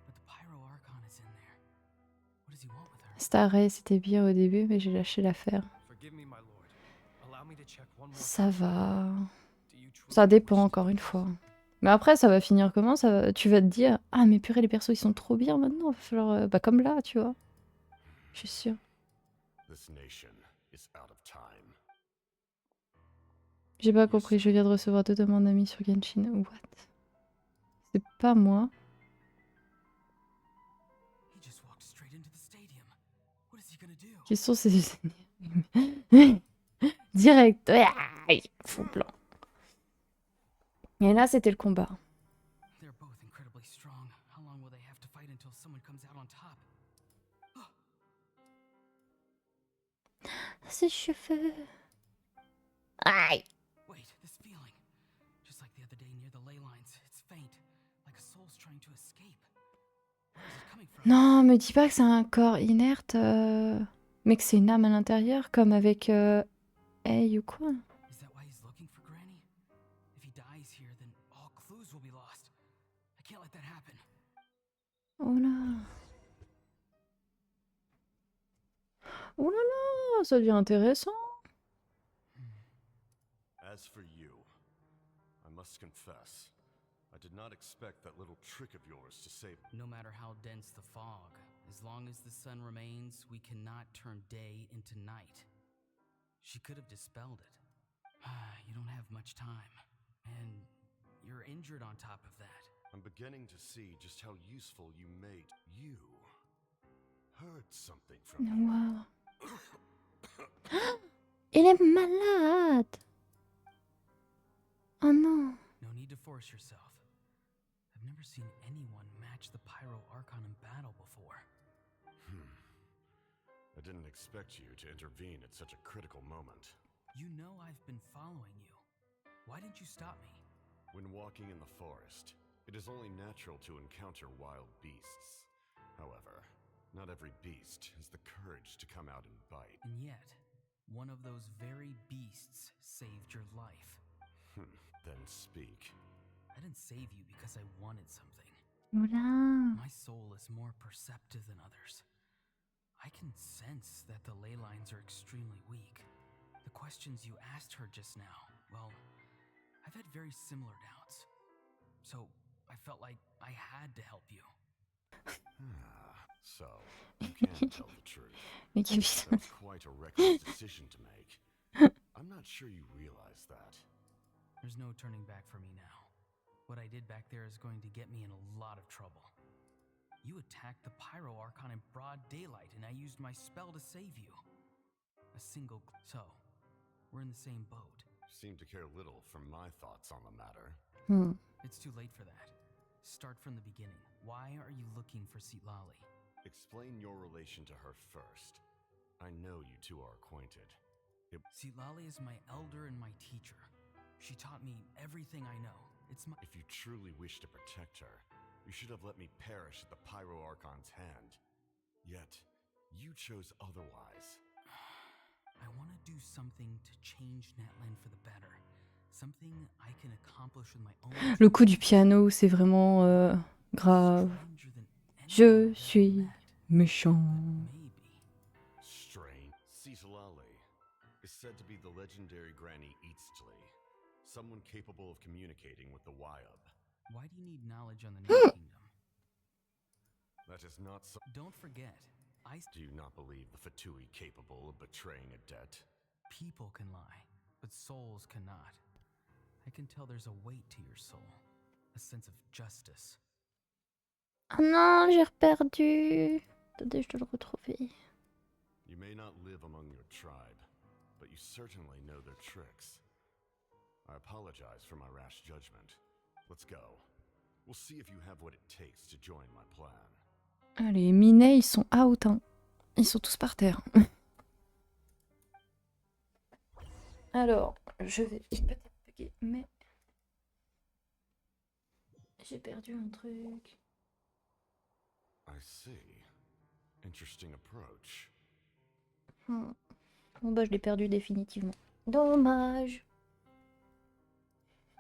but the Pyro Archon is in there. What does he want with her? Star Rail, c'était bien au début, mais j'ai lâché l'affaire. Forgive me, my lord. Allow me to check one more Ça va. Do you truly Ça dépend wish to encore do une this? fois. Mais après, ça va finir comment tu vas te dire, ah mais purée, les persos ils sont trop bien maintenant. Il va falloir, bah comme là, tu vois. Je suis sûre. This nation is out of time. J'ai pas compris, je viens de recevoir 2 demandes d'amis sur Genshin. What? C'est pas moi. He just walked straight into the stadium. What is he gonna do? Qui sont ces... Direct. Faux blanc. Et là, c'était le combat. They're both incredibly strong. How long will they have to fight until someone comes out on top? Ses cheveux. Aïe. Wait, this feeling. Just like the other day near the ley lines, it's faint, like a soul's trying to escape. Where is it coming from? Non, me dis pas que c'est un corps inerte, mais que c'est une âme à l'intérieur, comme avec Hey ou quoi. Is that why he's looking for Granny? If he dies here, then all clues will be lost. I can't let that happen. Oh là. Oh là là, ça devient intéressant. As for you, I must confess, I did not expect that little trick of yours to save. No matter how dense the fog, as long as the sun remains, we cannot turn day into night. She could have dispelled it. You don't have much time. And you're injured on top of that. I'm beginning to see just how useful you made. You heard something from me. Wow. Il est malade. Oh non. No need to force yourself. I've never seen anyone match the Pyro Archon in battle before. I didn't expect you to intervene at such a critical moment. You know I've been following you. Why didn't you stop me? When walking in the forest, it is only natural to encounter wild beasts. However, not every beast has the courage to come out and bite. And yet, one of those very beasts saved your life. Then speak. I didn't save you because I wanted something. Oula. My soul is more perceptive than others. I can sense that the ley lines are extremely weak. The questions you asked her just now, well, I've had very similar doubts. So I felt like I had to help you. So, you can tell the truth. Mais That's quite a reckless decision to make. I'm not sure you realize that. There's no turning back for me now. What I did back there is going to get me in a lot of trouble. You attacked the Pyro Archon in broad daylight, and I used my spell to save you. So, we're in the same boat. Seem to care little for my thoughts on the matter. It's too late for that. Start from the beginning. Why are you looking for Citlali? Explain your relation to her first. I know you two are acquainted. Citlali is my elder and my teacher. She taught me everything I know. If you truly wish to protect her, you should have let me perish at the Pyro Archon's hand. Yet, you chose otherwise. I want to do something to change Natlan for the better. Something I can accomplish with my own. Le coup du piano, c'est vraiment grave. Je suis méchant. Strange. Citlali is said to be the legendary Granny Eastly, someone capable of communicating with the Wyub. Why do you need knowledge on the Night Kingdom? That is not so. Don't forget, Do you not believe the Fatui capable of betraying a debt? People can lie, but souls cannot. I can tell there's a weight to your soul, a sense of justice. Oh non, j'ai reperdu. Attendez, je dois le retrouver. You may not live among your tribe, but you certainly know their tricks. I apologize for my rash judgment. Let's go. We'll see if you have what it takes to join my plan. Ah, les minets, ils sont out, hein. Ils sont tous par terre. Alors, je vais peut-être bugger, mais j'ai perdu un truc. I see. Interesting approach. Bon bah je l'ai perdu définitivement. Dommage.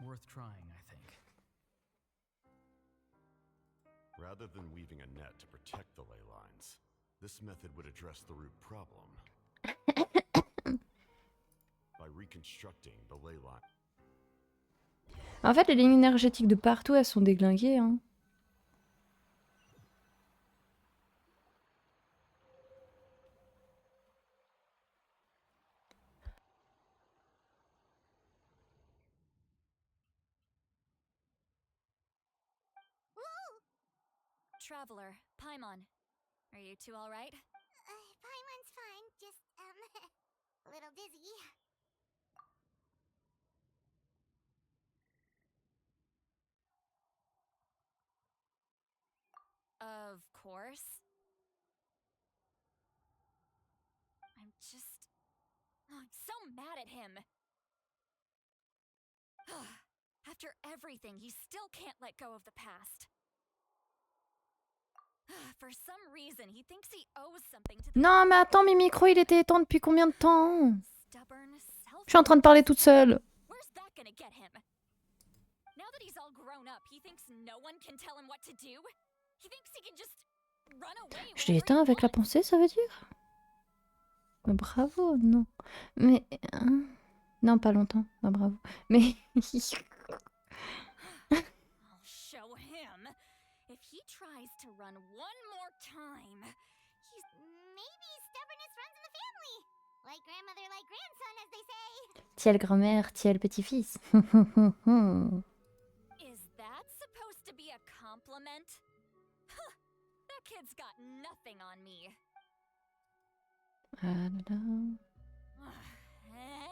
Worth trying, I think. Rather than weaving a net to protect the ley lines, this method would address the root problem. By reconstructing the ley line. En fait, les lignes énergétiques de partout, elles sont déglinguées, hein. Traveler, Paimon. Are you two alright? Paimon's fine, just, a little dizzy. Of course. I'm so mad at him. After everything, he still can't let go of the past. For some reason, he thinks he owes something to the... Non, mais attends, mes micros, il était éteint depuis combien de temps? Stubborn, Je suis en train de parler toute seule. Where's that gonna get him? Now that he's all grown up, he thinks no one can tell him what to do. He thinks he can just run away. Je l'ai éteint avec la pensée, ça veut dire? Bravo, non. Mais... non, pas longtemps. Bah, bravo. Mais... I'll show him. If he tries to run one more time, he's... Maybe stubbornness runs in the family. Like grandmother, like grandson, as they say. Tiel grand-mère, tiel petit-fils. Is that supposed to be a compliment? Huh, that kid's got nothing on me.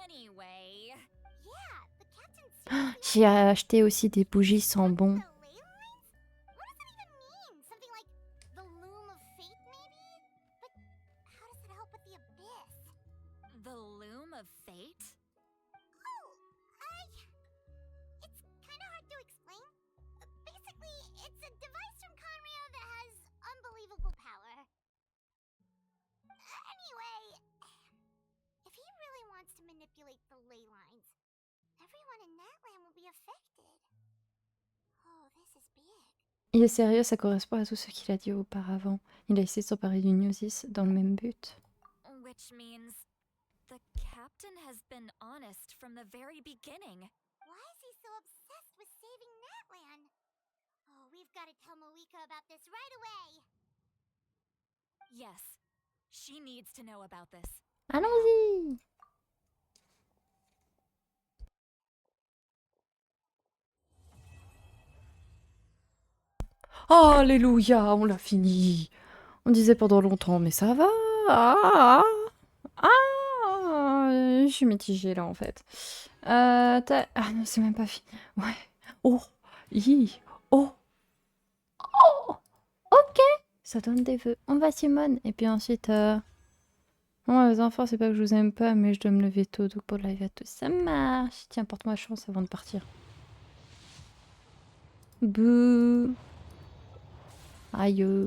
Anyway... Yeah, the captain... J'ai acheté aussi des bougies sans bon. The Loom of Fate? Oh, it's kind of hard to explain. Basically, it's a device from Conrio that has unbelievable power. Anyway, if he really wants to manipulate the ley lines, everyone in Natlan will be affected. Oh, this is big. Il est sérieux, ça correspond à tout ce qu'il a dit auparavant. Il a essayé de s'emparer du Gnosis dans le même but. Which means the captain has been honest from the very beginning. Why is he so obsessed with saving Natlan? Oh, we've got to tell Moeka about this right away. Yes, she needs to know about this. Allons-y! Oh, alléluia, on l'a fini. On disait pendant longtemps, mais ça va. Ah, je suis mitigée là en fait. Ah non, c'est même pas fini. Ouais. Oh, oh, oh. Ok. Ça donne des vœux. On va Simone. Et puis ensuite, non, les enfants, c'est pas que je vous aime pas, mais je dois me lever tôt, donc pour le live à tous, ça marche. Tiens, porte-moi chance avant de partir. Bouh. Aïe.